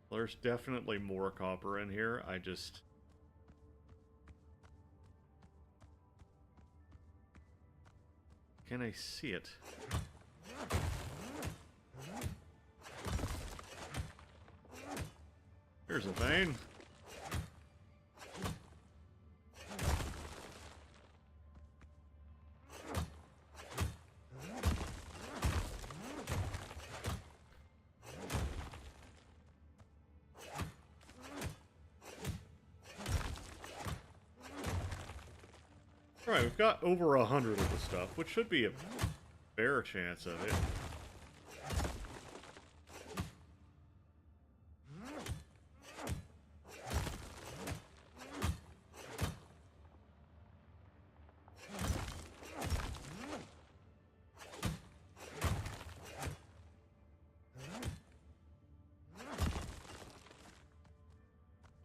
A: There's definitely more copper in here, I just... Can I see it? Here's a vein. Alright, we've got over 100 of the stuff, which should be a fair chance of it.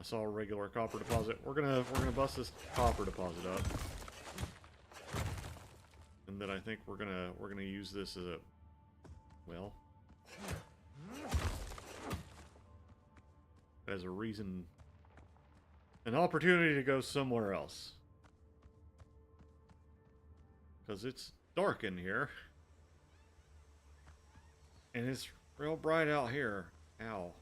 A: I saw a regular copper deposit. We're gonna bust this copper deposit up. And then I think we're gonna use this as a, well, as a reason, an opportunity to go somewhere else. Because it's dark in here. And it's real bright out here. Ow.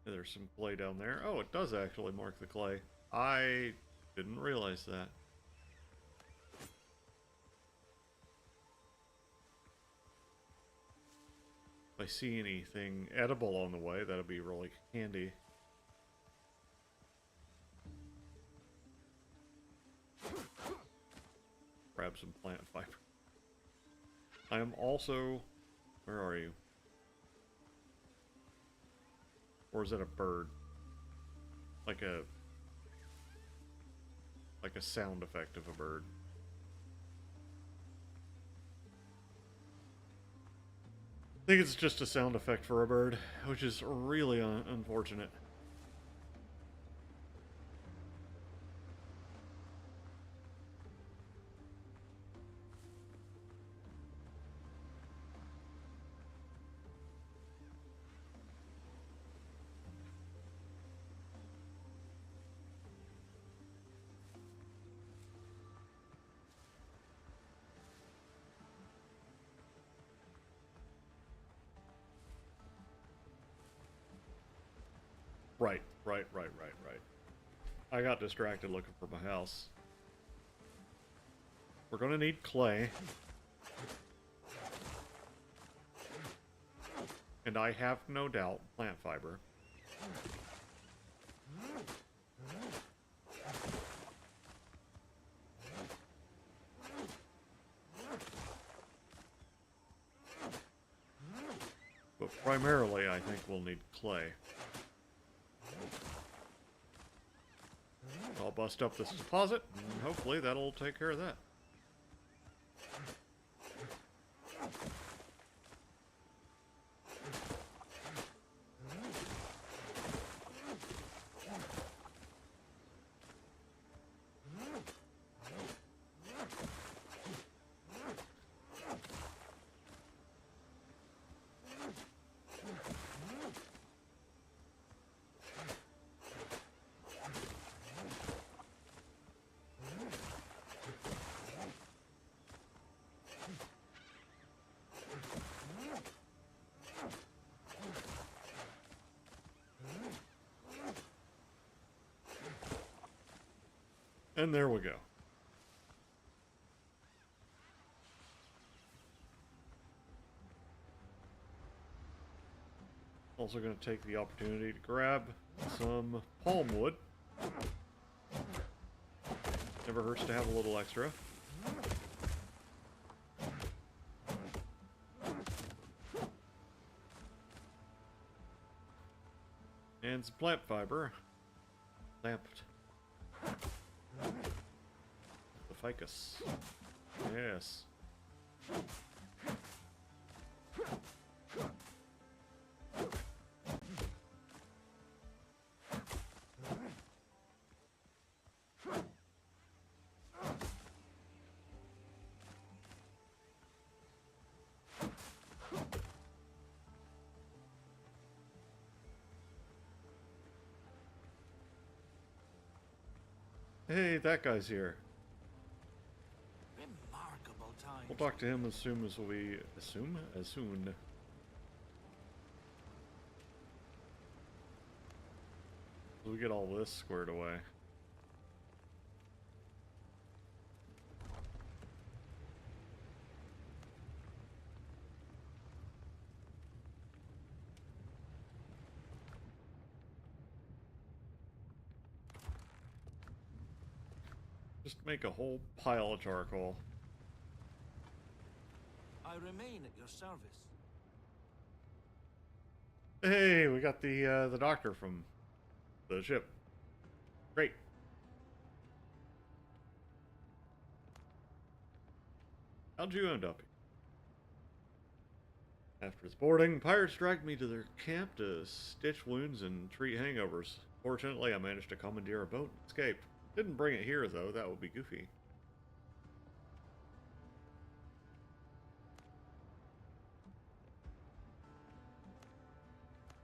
A: There's some clay down there. Oh, it does actually mark the clay. I didn't realize that. If I see anything edible on the way, that'll be really handy. Grab some plant fiber. I am also... Where are you? Or is that a bird? Like a sound effect of a bird. I think it's just a sound effect for a bird, which is really unfortunate. Right. I got distracted looking for my house. We're gonna need clay. And I have no doubt plant fiber. But primarily, I think we'll need clay. I'll bust up this deposit, and hopefully that'll take care of that. And there we go. Also going to take the opportunity to grab some palm wood. Never hurts to have a little extra. And some plant fiber. Lamped. The ficus. Yes. Hey, that guy's here.
B: Remarkable time.
A: We'll talk to him as soon as we... As soon? So we get all this squared away. Just make a whole pile of charcoal.
B: I remain at your service.
A: Hey, we got the doctor from the ship. Great. How'd you end up here? After his boarding, pirates dragged me to their camp to stitch wounds and treat hangovers. Fortunately, I managed to commandeer a boat and escape. Didn't bring it here, though. That would be goofy.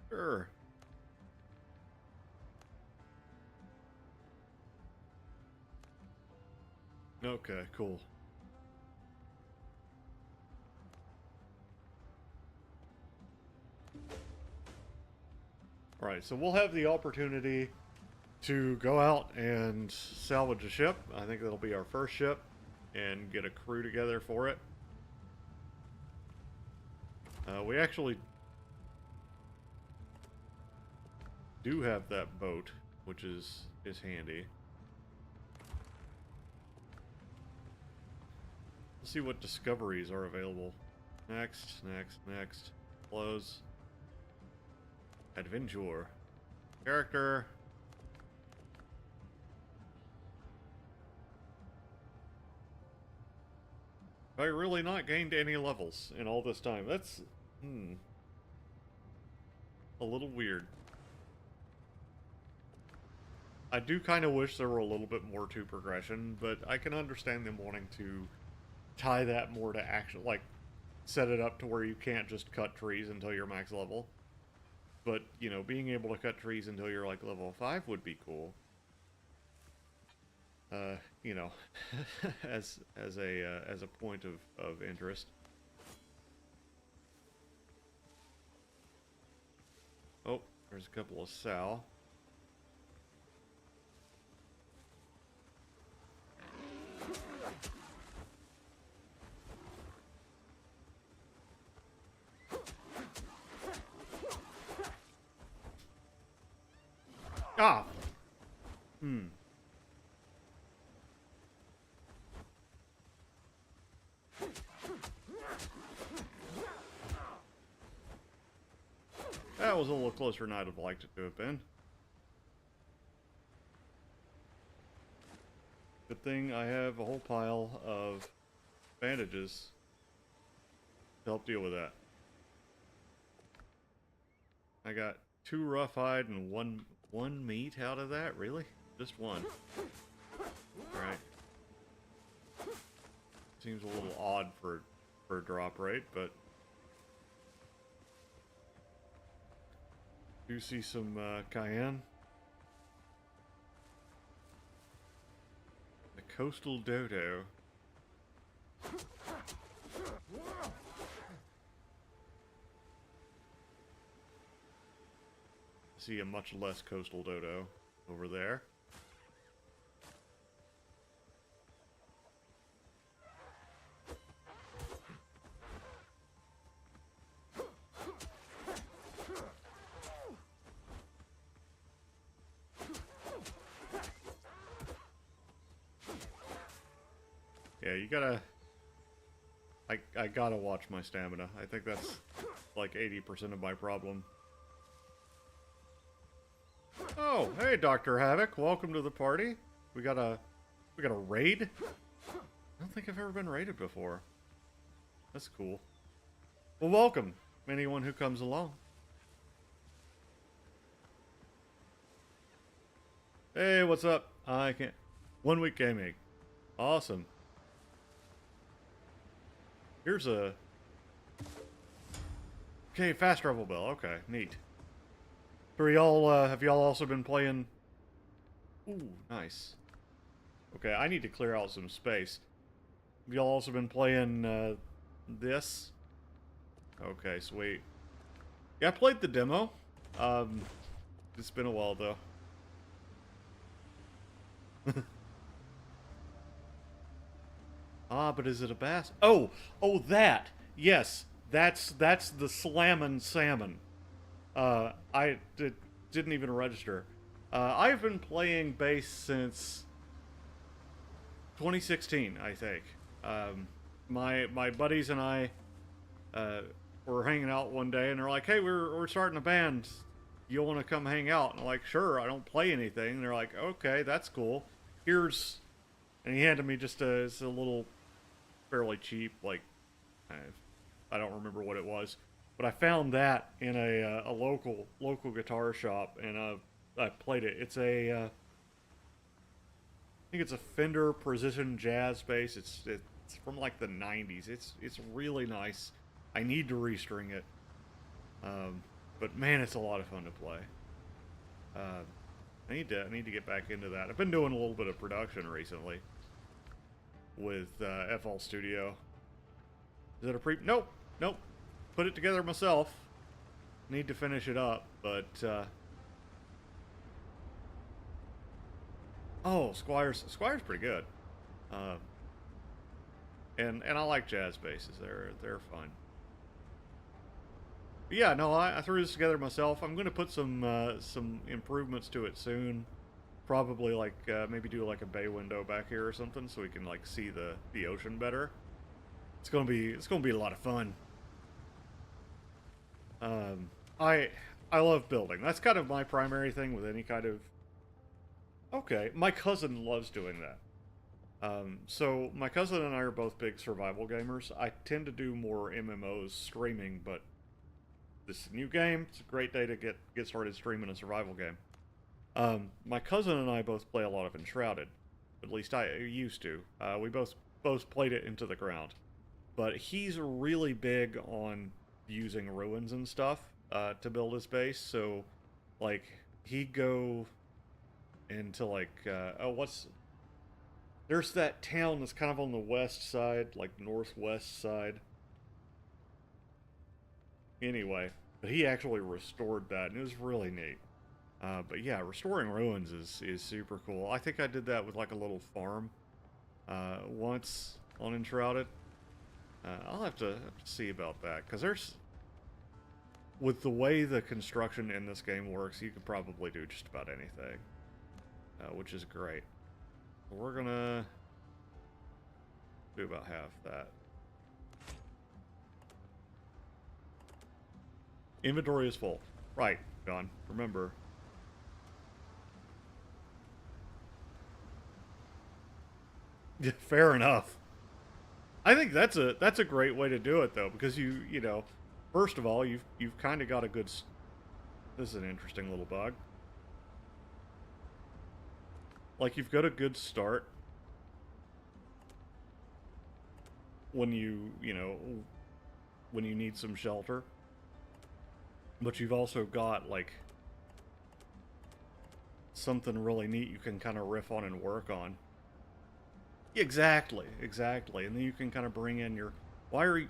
A: Sure. Okay, cool. Alright, so we'll have the opportunity to go out and salvage a ship. I think that'll be our first ship, and get a crew together for it. We actually do have that boat, which is handy. Let's see what discoveries are available. Next. Close. Adventure. Character. Have I really not gained any levels in all this time? That's, a little weird. I do kind of wish there were a little bit more to progression, but I can understand them wanting to tie that more to action, like, set it up to where you can't just cut trees until you're max level. But, you know, being able to cut trees until you're, like, level 5 would be cool. You know, as a point of interest. Oh, there's a couple of sow. Ah! That was a little closer than I'd have liked it to have been. Good thing I have a whole pile of bandages to help deal with that. I got 2 roughhide and one meat out of that? Really? Just one. Alright. Seems a little odd for a drop rate, but do see some cayenne. The coastal dodo. See a much less coastal dodo over there. Yeah, you gotta... I gotta watch my stamina. I think that's like 80% of my problem. Oh, hey, Dr. Havoc. Welcome to the party. We got a raid? I don't think I've ever been raided before. That's cool. Well, welcome, anyone who comes along. Hey, what's up? I can't... 1 week gaming. Awesome. Here's a... Okay, fast travel bell. Okay, neat. So y'all, have y'all also been playing... Ooh, nice. Okay, I need to clear out some space. Have y'all also been playing, this? Okay, sweet. Yeah, I played the demo. It's been a while, though. Ah, but is it a bass? Oh, that. Yes, that's the slammin' salmon. Didn't even register. I've been playing bass since 2016, I think. My buddies and I were hanging out one day, and they're like, "Hey, we're starting a band. You want to come hang out?" And I'm like, "Sure." I don't play anything. And they're like, "Okay, that's cool. Here's," and he handed me just it's a little, fairly cheap, like, I don't remember what it was, but I found that in a local guitar shop, and I played it. It's I think it's a Fender Precision Jazz bass. It's from like the 90s. It's really nice. I need to restring it, but man, it's a lot of fun to play. I need to get back into that. I've been doing a little bit of production recently with FL Studio. Is it a pre? Nope. Put it together myself. Need to finish it up, but oh, Squire's pretty good. And I like jazz basses. They're fun. But yeah, no, I threw this together myself. I'm gonna put some improvements to it soon. Probably like maybe do like a bay window back here or something, so we can like see the ocean better. It's gonna be a lot of fun. I love building. That's kind of my primary thing with any kind of... Okay, my cousin loves doing that. So my cousin and I are both big survival gamers. I tend to do more MMOs streaming, but this new game, it's a great day to get started streaming a survival game. My cousin and I both play a lot of Enshrouded. At least I used to. We both played it into the ground. But he's really big on using ruins and stuff to build his base. So, like, he'd go into, like, there's that town that's kind of on the west side, like, northwest side. Anyway, but he actually restored that, and it was really neat. But yeah, restoring ruins is super cool. I think I did that with, like, a little farm once on Enshrouded. I'll have to see about that, because there's... With the way the construction in this game works, you could probably do just about anything, which is great. We're gonna do about half that. Inventory is full. Right, John. Remember. Yeah, fair enough. I think that's a great way to do it, though, because you know, first of all, you've kind of got a good... This is an interesting little bug. Like, you've got a good start when you know, when you need some shelter. But you've also got, like, something really neat you can kind of riff on and work on. Exactly. And then you can kind of bring in your... Why are you...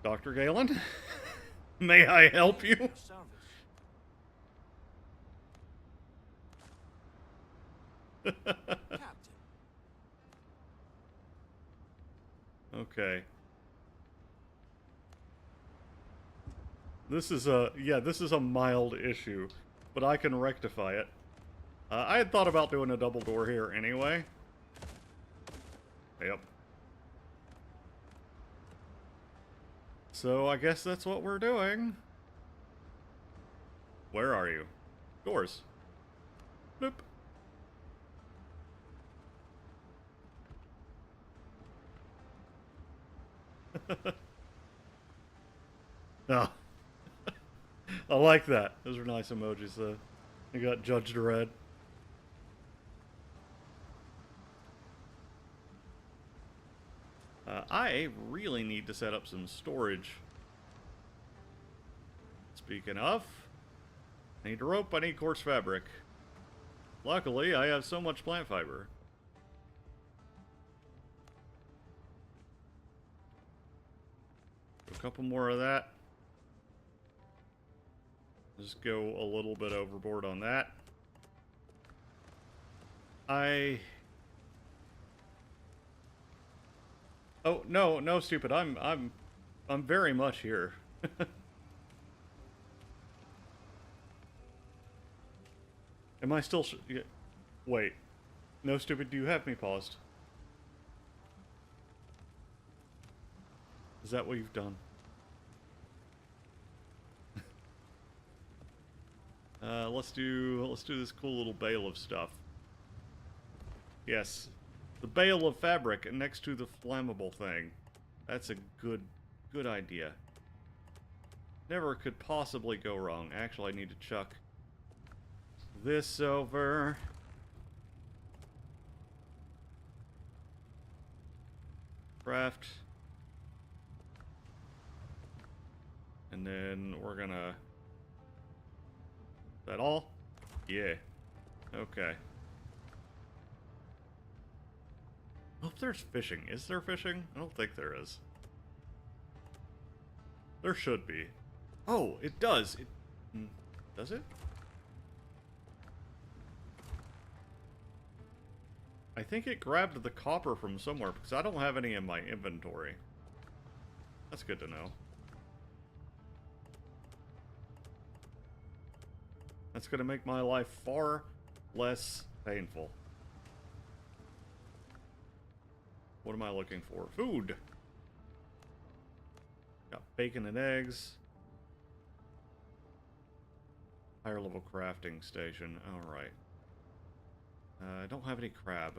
A: Dr. Galen? May I help you?
B: Captain.
A: Okay. This is a... Yeah, this is a mild issue. but I can rectify it. I had thought about doing a double door here anyway. Yep. So I guess that's what we're doing. Where are you? Doors. Bloop. Oh. I like that. Those are nice emojis, though. You got Judge Dredd. I really need to set up some storage. Speaking of, I need rope, I need coarse fabric. Luckily, I have so much plant fiber. A couple more of that. Just go a little bit overboard on that. Oh, no, stupid. I'm very much here. Am I still wait. No, stupid, do you have me paused? Is that what you've done? Let's do this cool little bale of stuff. Yes. The bale of fabric next to the flammable thing. That's a good idea. Never could possibly go wrong. Actually, I need to chuck this over. Craft. And then we're gonna... Is that all? Yeah. Okay. I hope there's fishing. Is there fishing? I don't think there is. There should be. Oh, it does. Does it? I think it grabbed the copper from somewhere because I don't have any in my inventory. That's good to know. That's going to make my life far less painful. What am I looking for? Food! Got bacon and eggs. Higher level crafting station. Alright. I don't have any crab.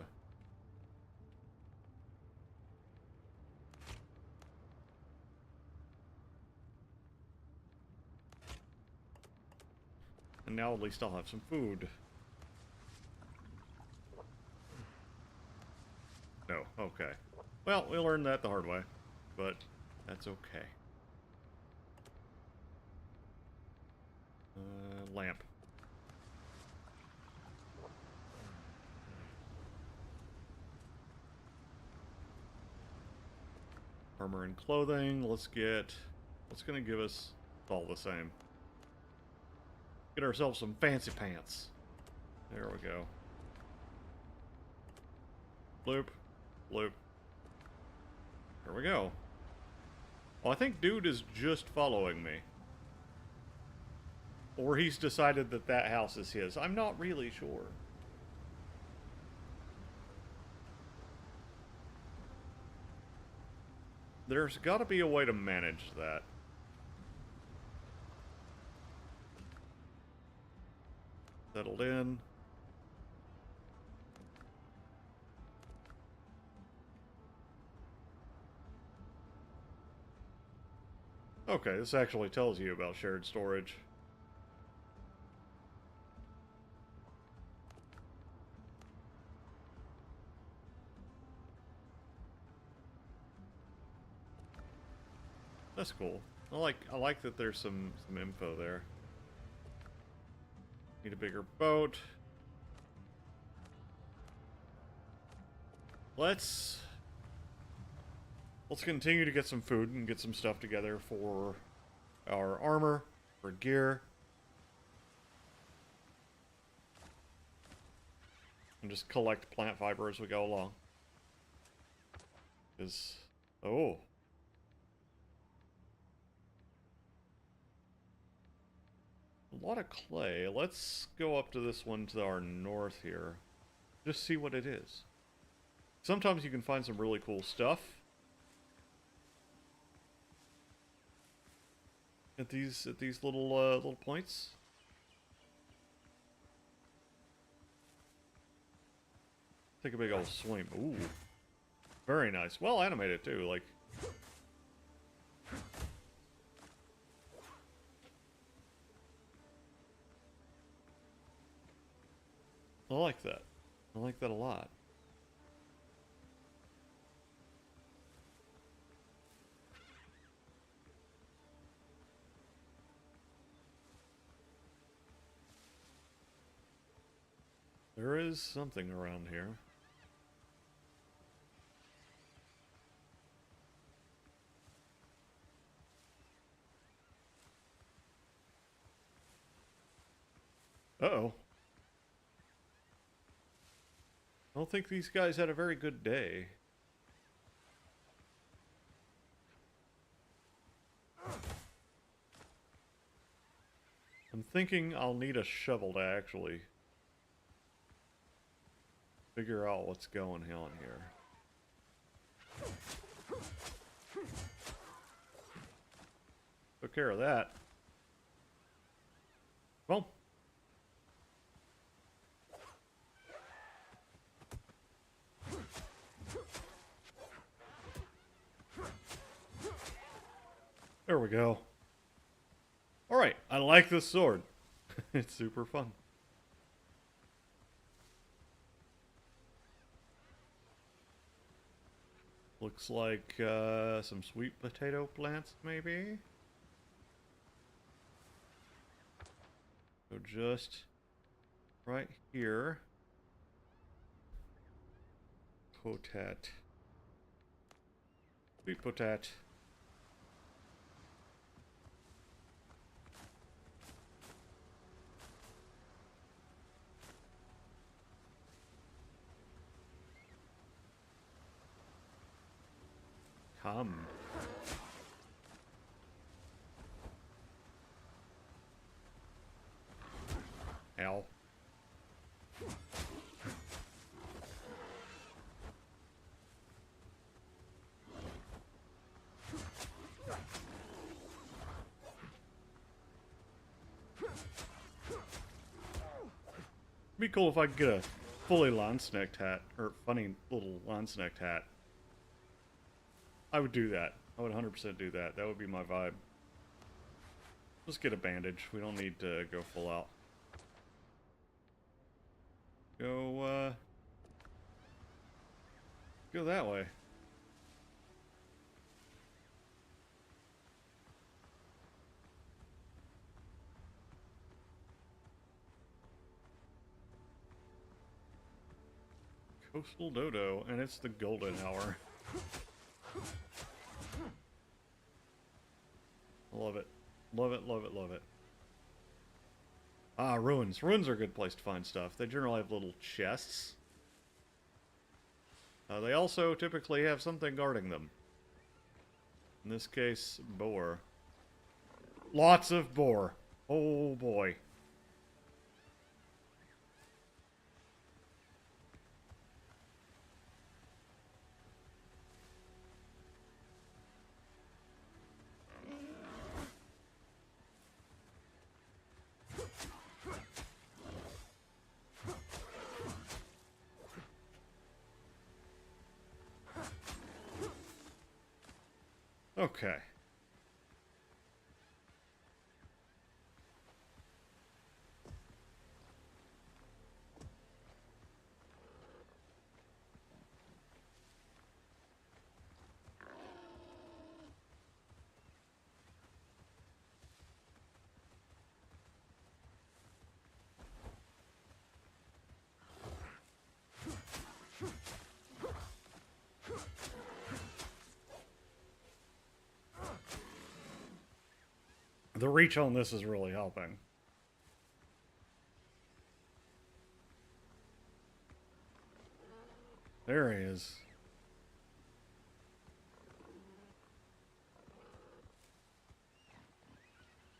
A: And now at least I'll have some food. No, okay. Well, we learned that the hard way, but that's okay. Lamp. Armor and clothing. Let's get... What's gonna give us all the same? Get ourselves some fancy pants. There we go. Bloop. Bloop. There we go. Well, I think dude is just following me. Or he's decided that that house is his. I'm not really sure. There's got to be a way to manage that. Settled in. Okay, this actually tells you about shared storage. That's cool. I like that there's some info there. Need a bigger boat. Let's continue to get some food and get some stuff together for our armor, for gear. And just collect plant fiber as we go along. Because, oh. A lot of clay. Let's go up to this one to our north here. Just see what it is. Sometimes you can find some really cool stuff at these little points. Take a big old swing. Ooh. Very nice. Well animated too, like. I like that. I like that a lot. There is something around here. Uh-oh. I don't think these guys had a very good day. I'm thinking I'll need a shovel to actually figure out what's going on here. Took care of that. Well. There we go. Alright, I like this sword. It's super fun. Looks like some sweet potato plants, maybe? So just right here. Potat. Sweet potat. Come. Ow. Be cool if I could get a fully lawn-snecked hat, or funny little lawn-snecked hat. I would do that. I would 100% do that. That would be my vibe. Let's get a bandage. We don't need to go full out. Go that way. Coastal Dodo, and it's the golden hour. Love it. Love it, love it, love it. Ah, ruins. Ruins are a good place to find stuff. They generally have little chests. They also typically have something guarding them. In this case, boar. Lots of boar. Oh boy. Okay. The reach on this is really helping. There he is.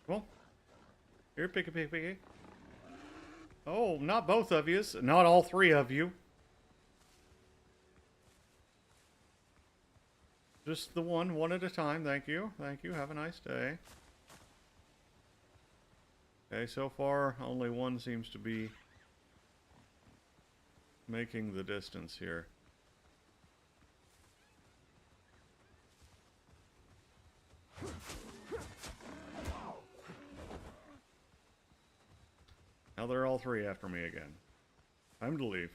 A: Well, Here, picky. Oh, not both of you. Not all three of you. Just the one at a time. Thank you. Thank you. Have a nice day. Okay, so far, only one seems to be making the distance here. Now they're all three after me again. Time to leave.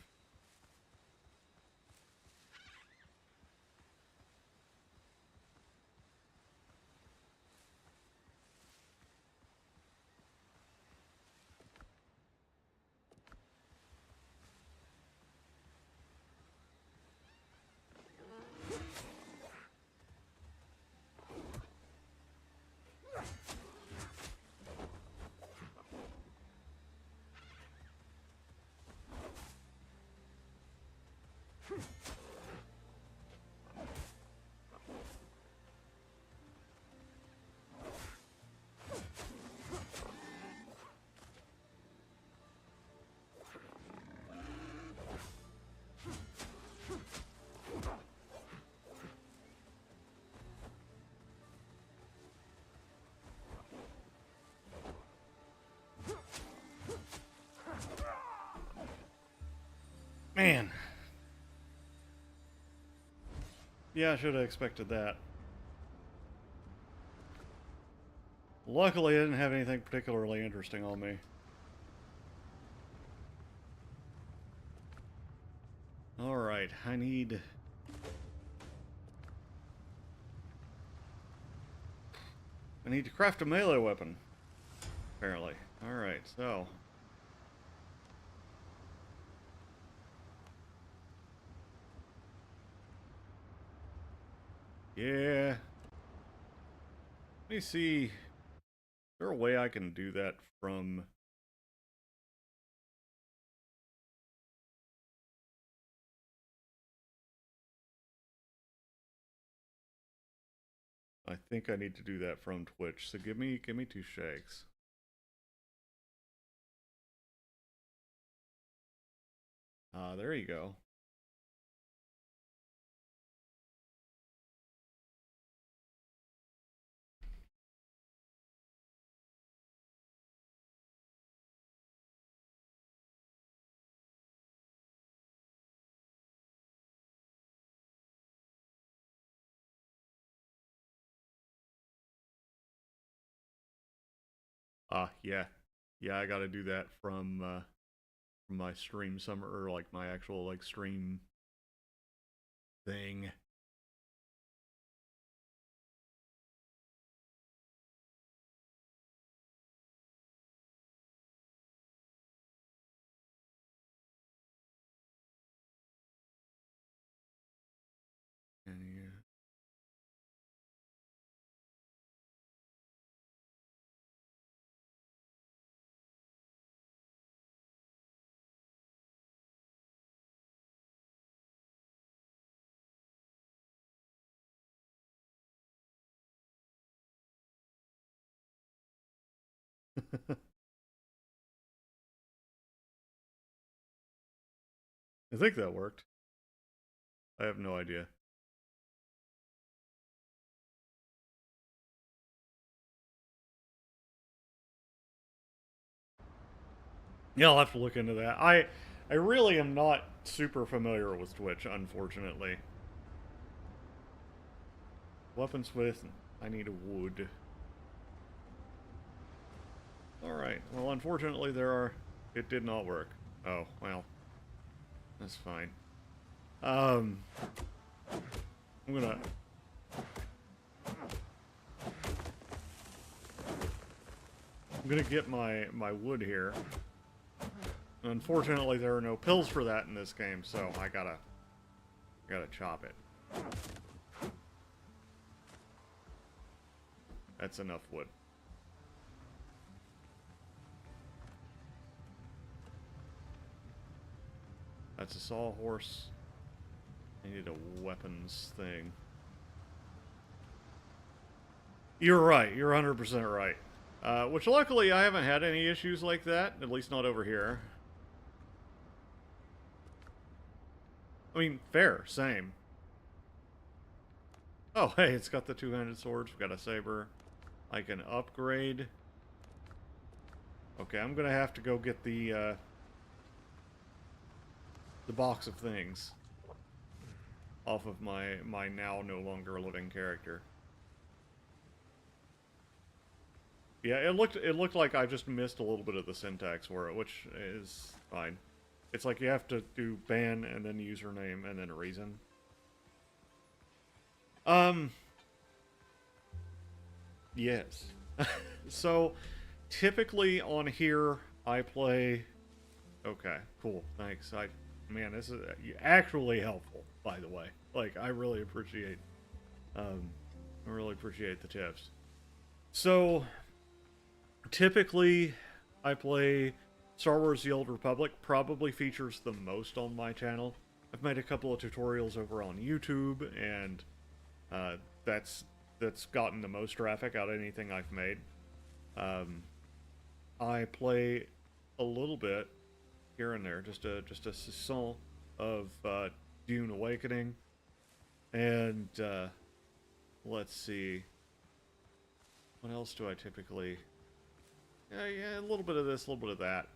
A: Man. Yeah, I should have expected that. Luckily, I didn't have anything particularly interesting on me. Alright, I need to craft a melee weapon. Apparently. Alright, so. Yeah. Let me see. Is there a way I can do that from... I think I need to do that from Twitch. So give me 2 shakes. There you go. Yeah. Yeah, I gotta do that from my stream summer, or like my actual like stream thing. And yeah. I think that worked. I have no idea. Yeah, I'll have to look into that. I really am not super familiar with Twitch, unfortunately. Weaponsmith, I need a wood. Alright, well unfortunately it did not work. Oh, well. That's fine. I'm gonna get my wood here. Unfortunately, there are no pills for that in this game, so I gotta chop it. That's enough wood. That's a sawhorse. I need a weapons thing. You're right. You're 100% right. Which luckily I haven't had any issues like that, at least not over here. I mean, fair, same. Oh, hey, it's got the two-handed swords. We've got a saber. I can upgrade. Okay, I'm gonna have to go get the box of things off of my now no longer living character. Yeah, it looked like I just missed a little bit of the syntax for it, which is fine. It's like you have to do ban and then username and then reason. Yes. So, typically on here, I play... Okay, cool, thanks. Man, this is actually helpful, by the way. Like, I really appreciate the tips. So, typically, I play Star Wars The Old Republic. Probably features the most on my channel. I've made a couple of tutorials over on YouTube, and that's gotten the most traffic out of anything I've made. I play a little bit here and there, just a saison of Dune Awakening, and let's see, what else do I typically? Yeah, a little bit of this, a little bit of that.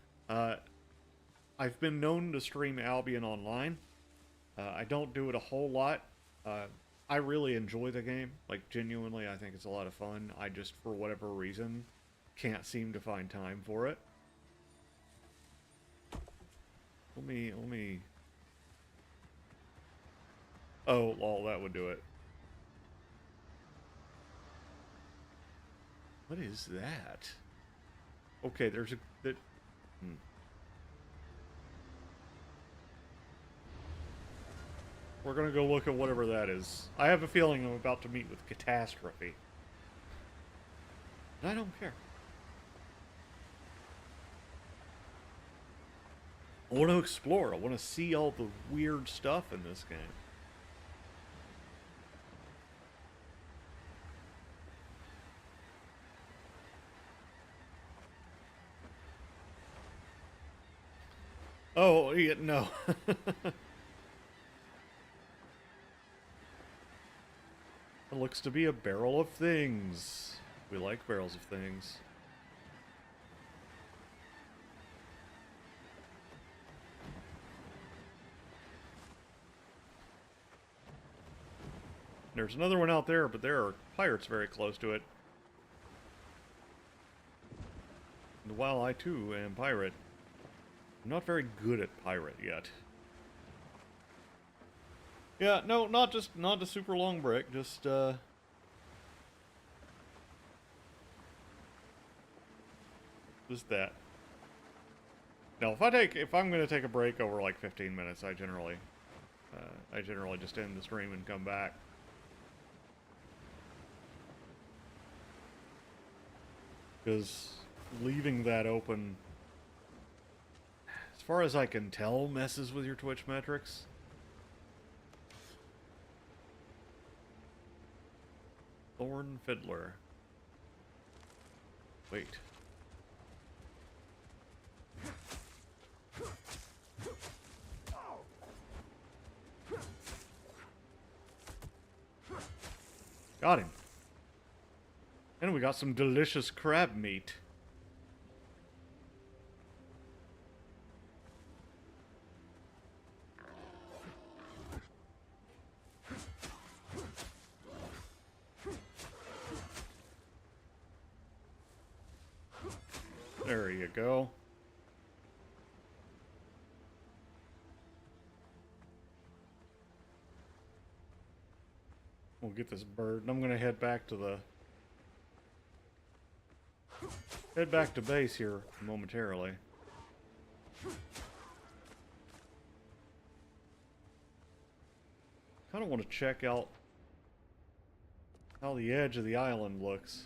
A: I've been known to stream Albion Online. I don't do it a whole lot. I really enjoy the game. Like, genuinely, I think it's a lot of fun. I just, for whatever reason, can't seem to find time for it. Let me... Oh, lol, that would do it. What is that? Okay, there's a... We're gonna go look at whatever that is. I have a feeling I'm about to meet with catastrophe. And I don't care. I want to explore. I want to see all the weird stuff in this game. Oh, yeah, no. It looks to be a barrel of things. We like barrels of things. There's another one out there, but there are pirates very close to it. And while I too am pirate, I'm not very good at pirate yet. Yeah, no, not a super long break, just that. Now, if I'm gonna take a break over like 15 minutes, I generally just end the stream and come back. Because leaving that open, as far as I can tell, messes with your Twitch metrics. Thorn Fiddler. Wait. Got him. And we got some delicious crab meat. There you go. We'll get this bird, and I'm gonna head back to base here momentarily. Kind of want to check out how the edge of the island looks.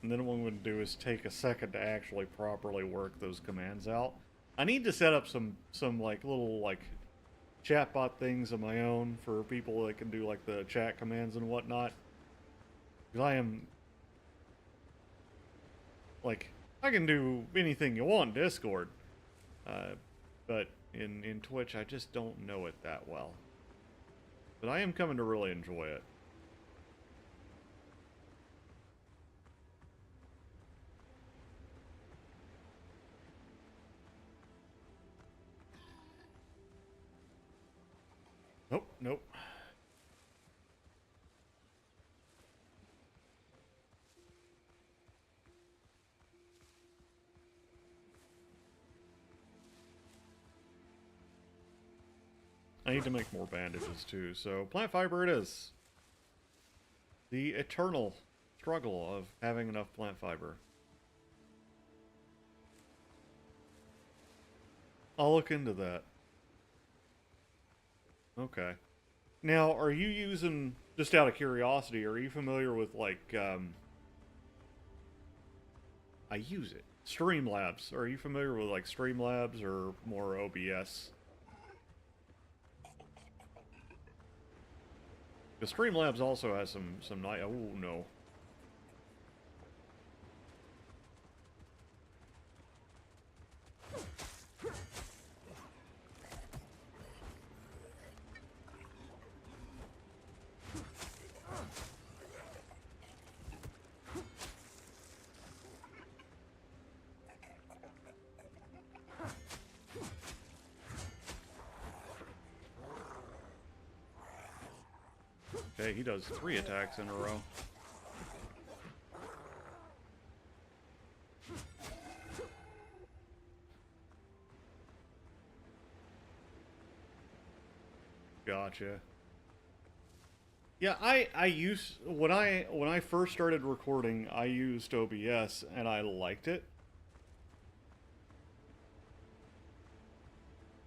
A: And then what I'm going to do is take a second to actually properly work those commands out. I need to set up some like little like chatbot things of my own for people that can do like the chat commands and whatnot. 'Cause I am, like, I can do anything you want in Discord. But in Twitch, I just don't know it that well. But I am coming to really enjoy it. Nope, nope. I need to make more bandages too, so plant fiber it is. The eternal struggle of having enough plant fiber. I'll look into that. Okay. Now, are you using, just out of curiosity, are you familiar with, like, I use it. Streamlabs. Are you familiar with, like, Streamlabs or more OBS? The Streamlabs also has some nice. Oh no. Okay, he does 3 attacks in a row. Gotcha. Yeah, I used when I first started recording, I used OBS and I liked it.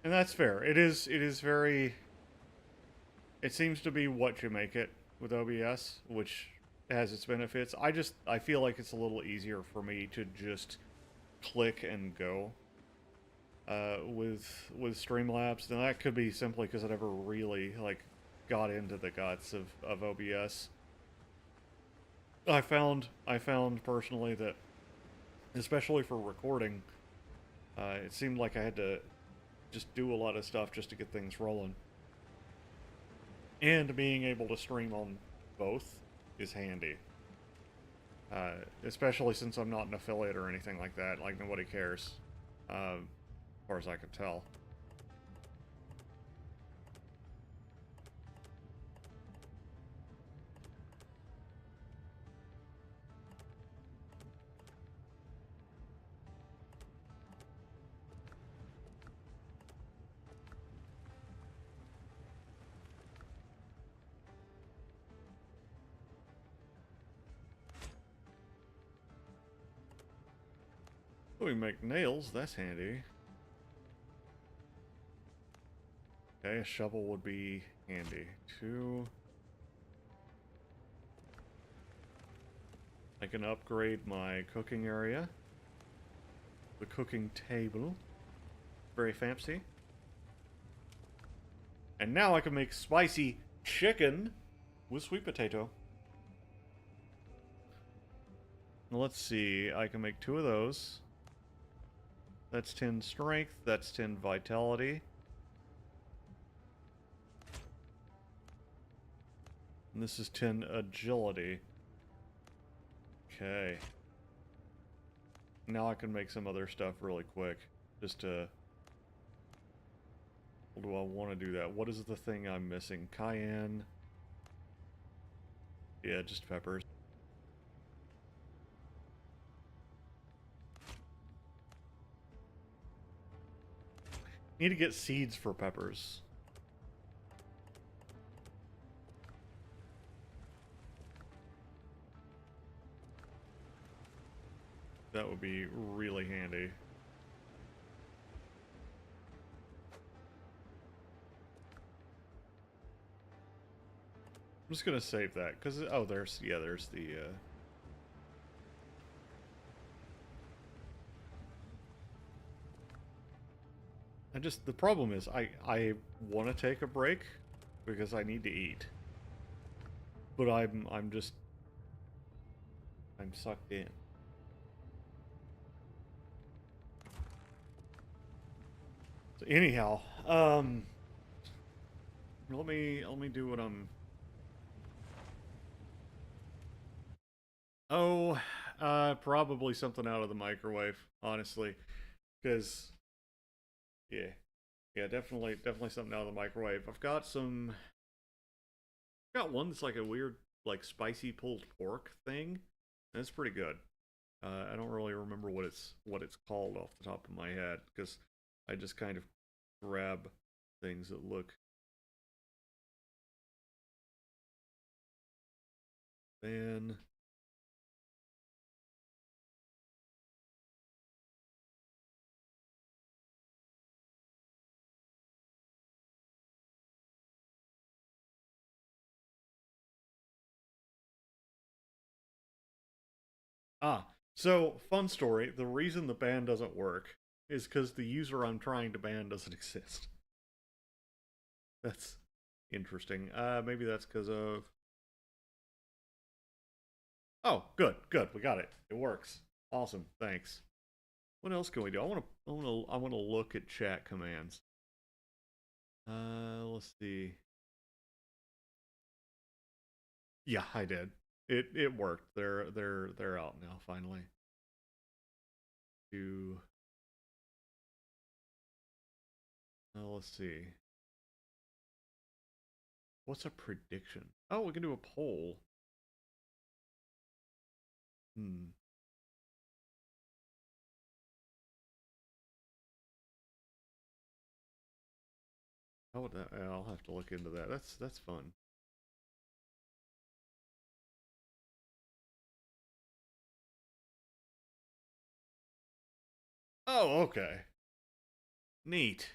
A: And that's fair. It is very, it seems to be what you make it with OBS, which has its benefits. I feel like it's a little easier for me to just click and go with Streamlabs. Now that could be simply because I never really like got into the guts of OBS. I found personally that, especially for recording, it seemed like I had to just do a lot of stuff just to get things rolling. And being able to stream on both is handy. Especially since I'm not an affiliate or anything like that. Like, nobody cares. As far as I can tell. We make nails, that's handy. Okay, a shovel would be handy. 2. I can upgrade my cooking area. The cooking table. Very fancy. And now I can make spicy chicken with sweet potato. Now let's see, I can make 2 of those. That's 10 strength, that's 10 vitality. And this is 10 agility. Okay. Now I can make some other stuff really quick. Just to... Well, do I want to do that? What is the thing I'm missing? Cayenne. Yeah, just peppers. Need to get seeds for peppers. That would be really handy. I'm just gonna save that, because, oh, there's the, the problem is, I want to take a break, because I need to eat. But I'm just I'm sucked in. So anyhow, let me do what I'm. Oh, probably something out of the microwave, honestly, because yeah, definitely something out of the microwave. I've got some. Got one that's like a weird, like spicy pulled pork thing. That's pretty good. I don't really remember what it's called off the top of my head because I just kind of grab things that look. Then so fun story. The reason the ban doesn't work is because the user I'm trying to ban doesn't exist. That's interesting. Maybe that's because of. Oh, good. We got it. It works. Awesome. Thanks. What else can we do? I want to look at chat commands. Let's see. Yeah, I did. It worked. They're out now finally. Do let's see. What's a prediction? Oh, we can do a poll. Hmm. How would that? I'll have to look into that. That's fun. Oh, okay. Neat.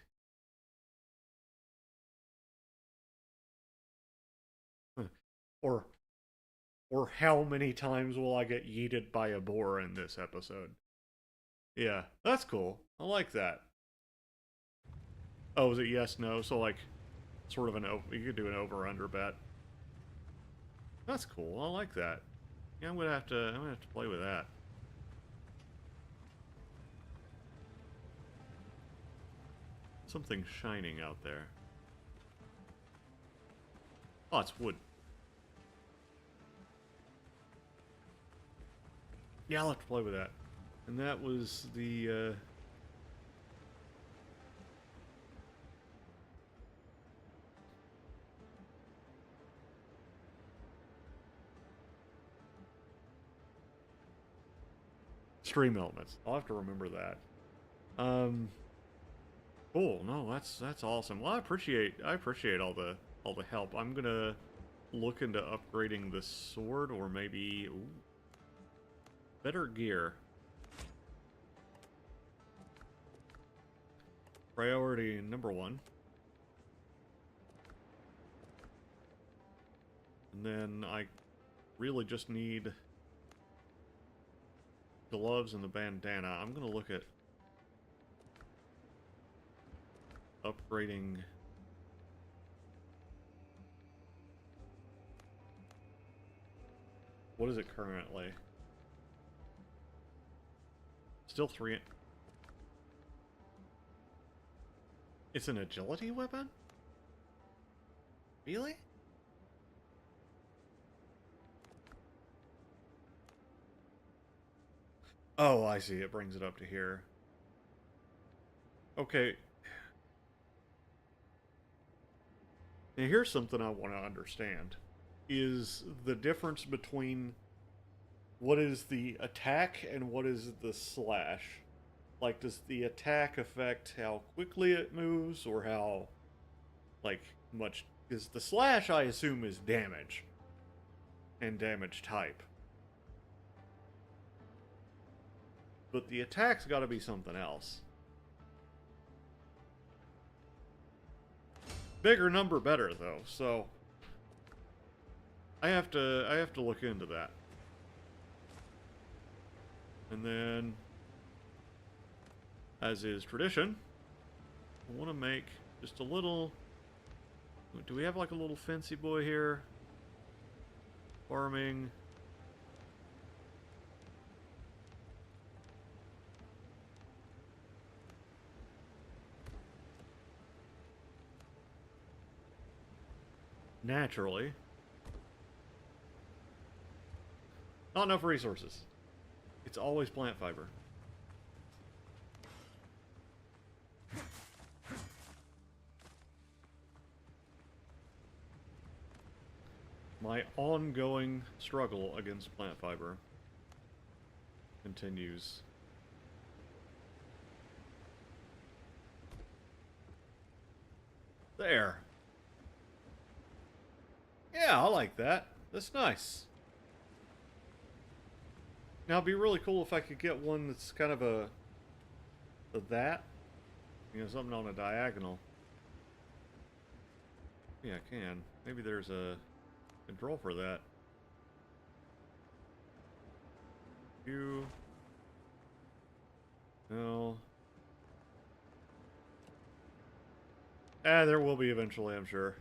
A: Or or how many times will I get yeeted by a boar in this episode? Yeah, that's cool. I like that. Oh, is it yes, no? So like, sort of you could do an over/under bet. That's cool. I like that. Yeah, I'm gonna have to play with that. Something shining out there. Oh, it's wood. Yeah, I'll have to play with that. And that was the stream elements. I'll have to remember that. Um, cool. No, that's awesome. Well, I appreciate all the help. I'm gonna look into upgrading the sword or maybe better gear. Priority number one. And then I really just need gloves and the bandana. I'm gonna look at upgrading. What is it currently? Still three. It's an agility weapon? Really? Oh, I see. It brings it up to here. Okay. Now here's something I want to understand. Is the difference between what is the attack and what is the slash? Like, does the attack affect how quickly it moves or how, like, much? Because the slash, I assume, is damage and damage type. But the attack's got to be something else. Bigger number better though, so I have to look into that. And then, as is tradition, I want to make just a little. Do we have like a little fancy boy here? Farming. Naturally. Not enough resources. It's always plant fiber. My ongoing struggle against plant fiber continues. There. Yeah, I like that. That's nice. Now, it'd be really cool if I could get one that's kind of a that. You know, something on a diagonal. Yeah, I can. Maybe there's a control for that. You. No. There will be eventually, I'm sure.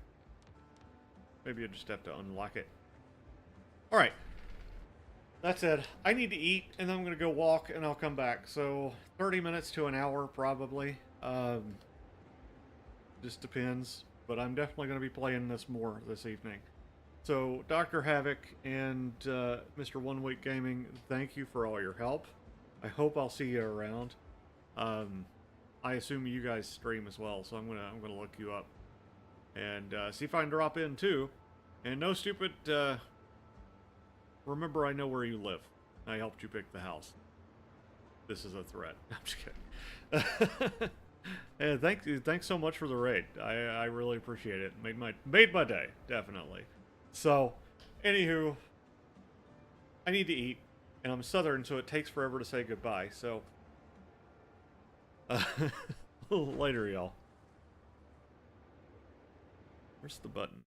A: Maybe I just have to unlock it. Alright. That said, I need to eat, and then I'm going to go walk, and I'll come back. So, 30 minutes to an hour, probably. Just depends. But I'm definitely going to be playing this more this evening. So, Dr. Havoc and Mr. One Week Gaming, thank you for all your help. I hope I'll see you around. I assume you guys stream as well, so I'm gonna look you up and see if I can drop in too. And no stupid. Remember, I know where you live. I helped you pick the house. This is a threat. I'm just kidding. And thanks so much for the raid. I really appreciate it. Made my day, definitely. So, anywho, I need to eat, and I'm Southern, so it takes forever to say goodbye. So, later, y'all. Where's the button?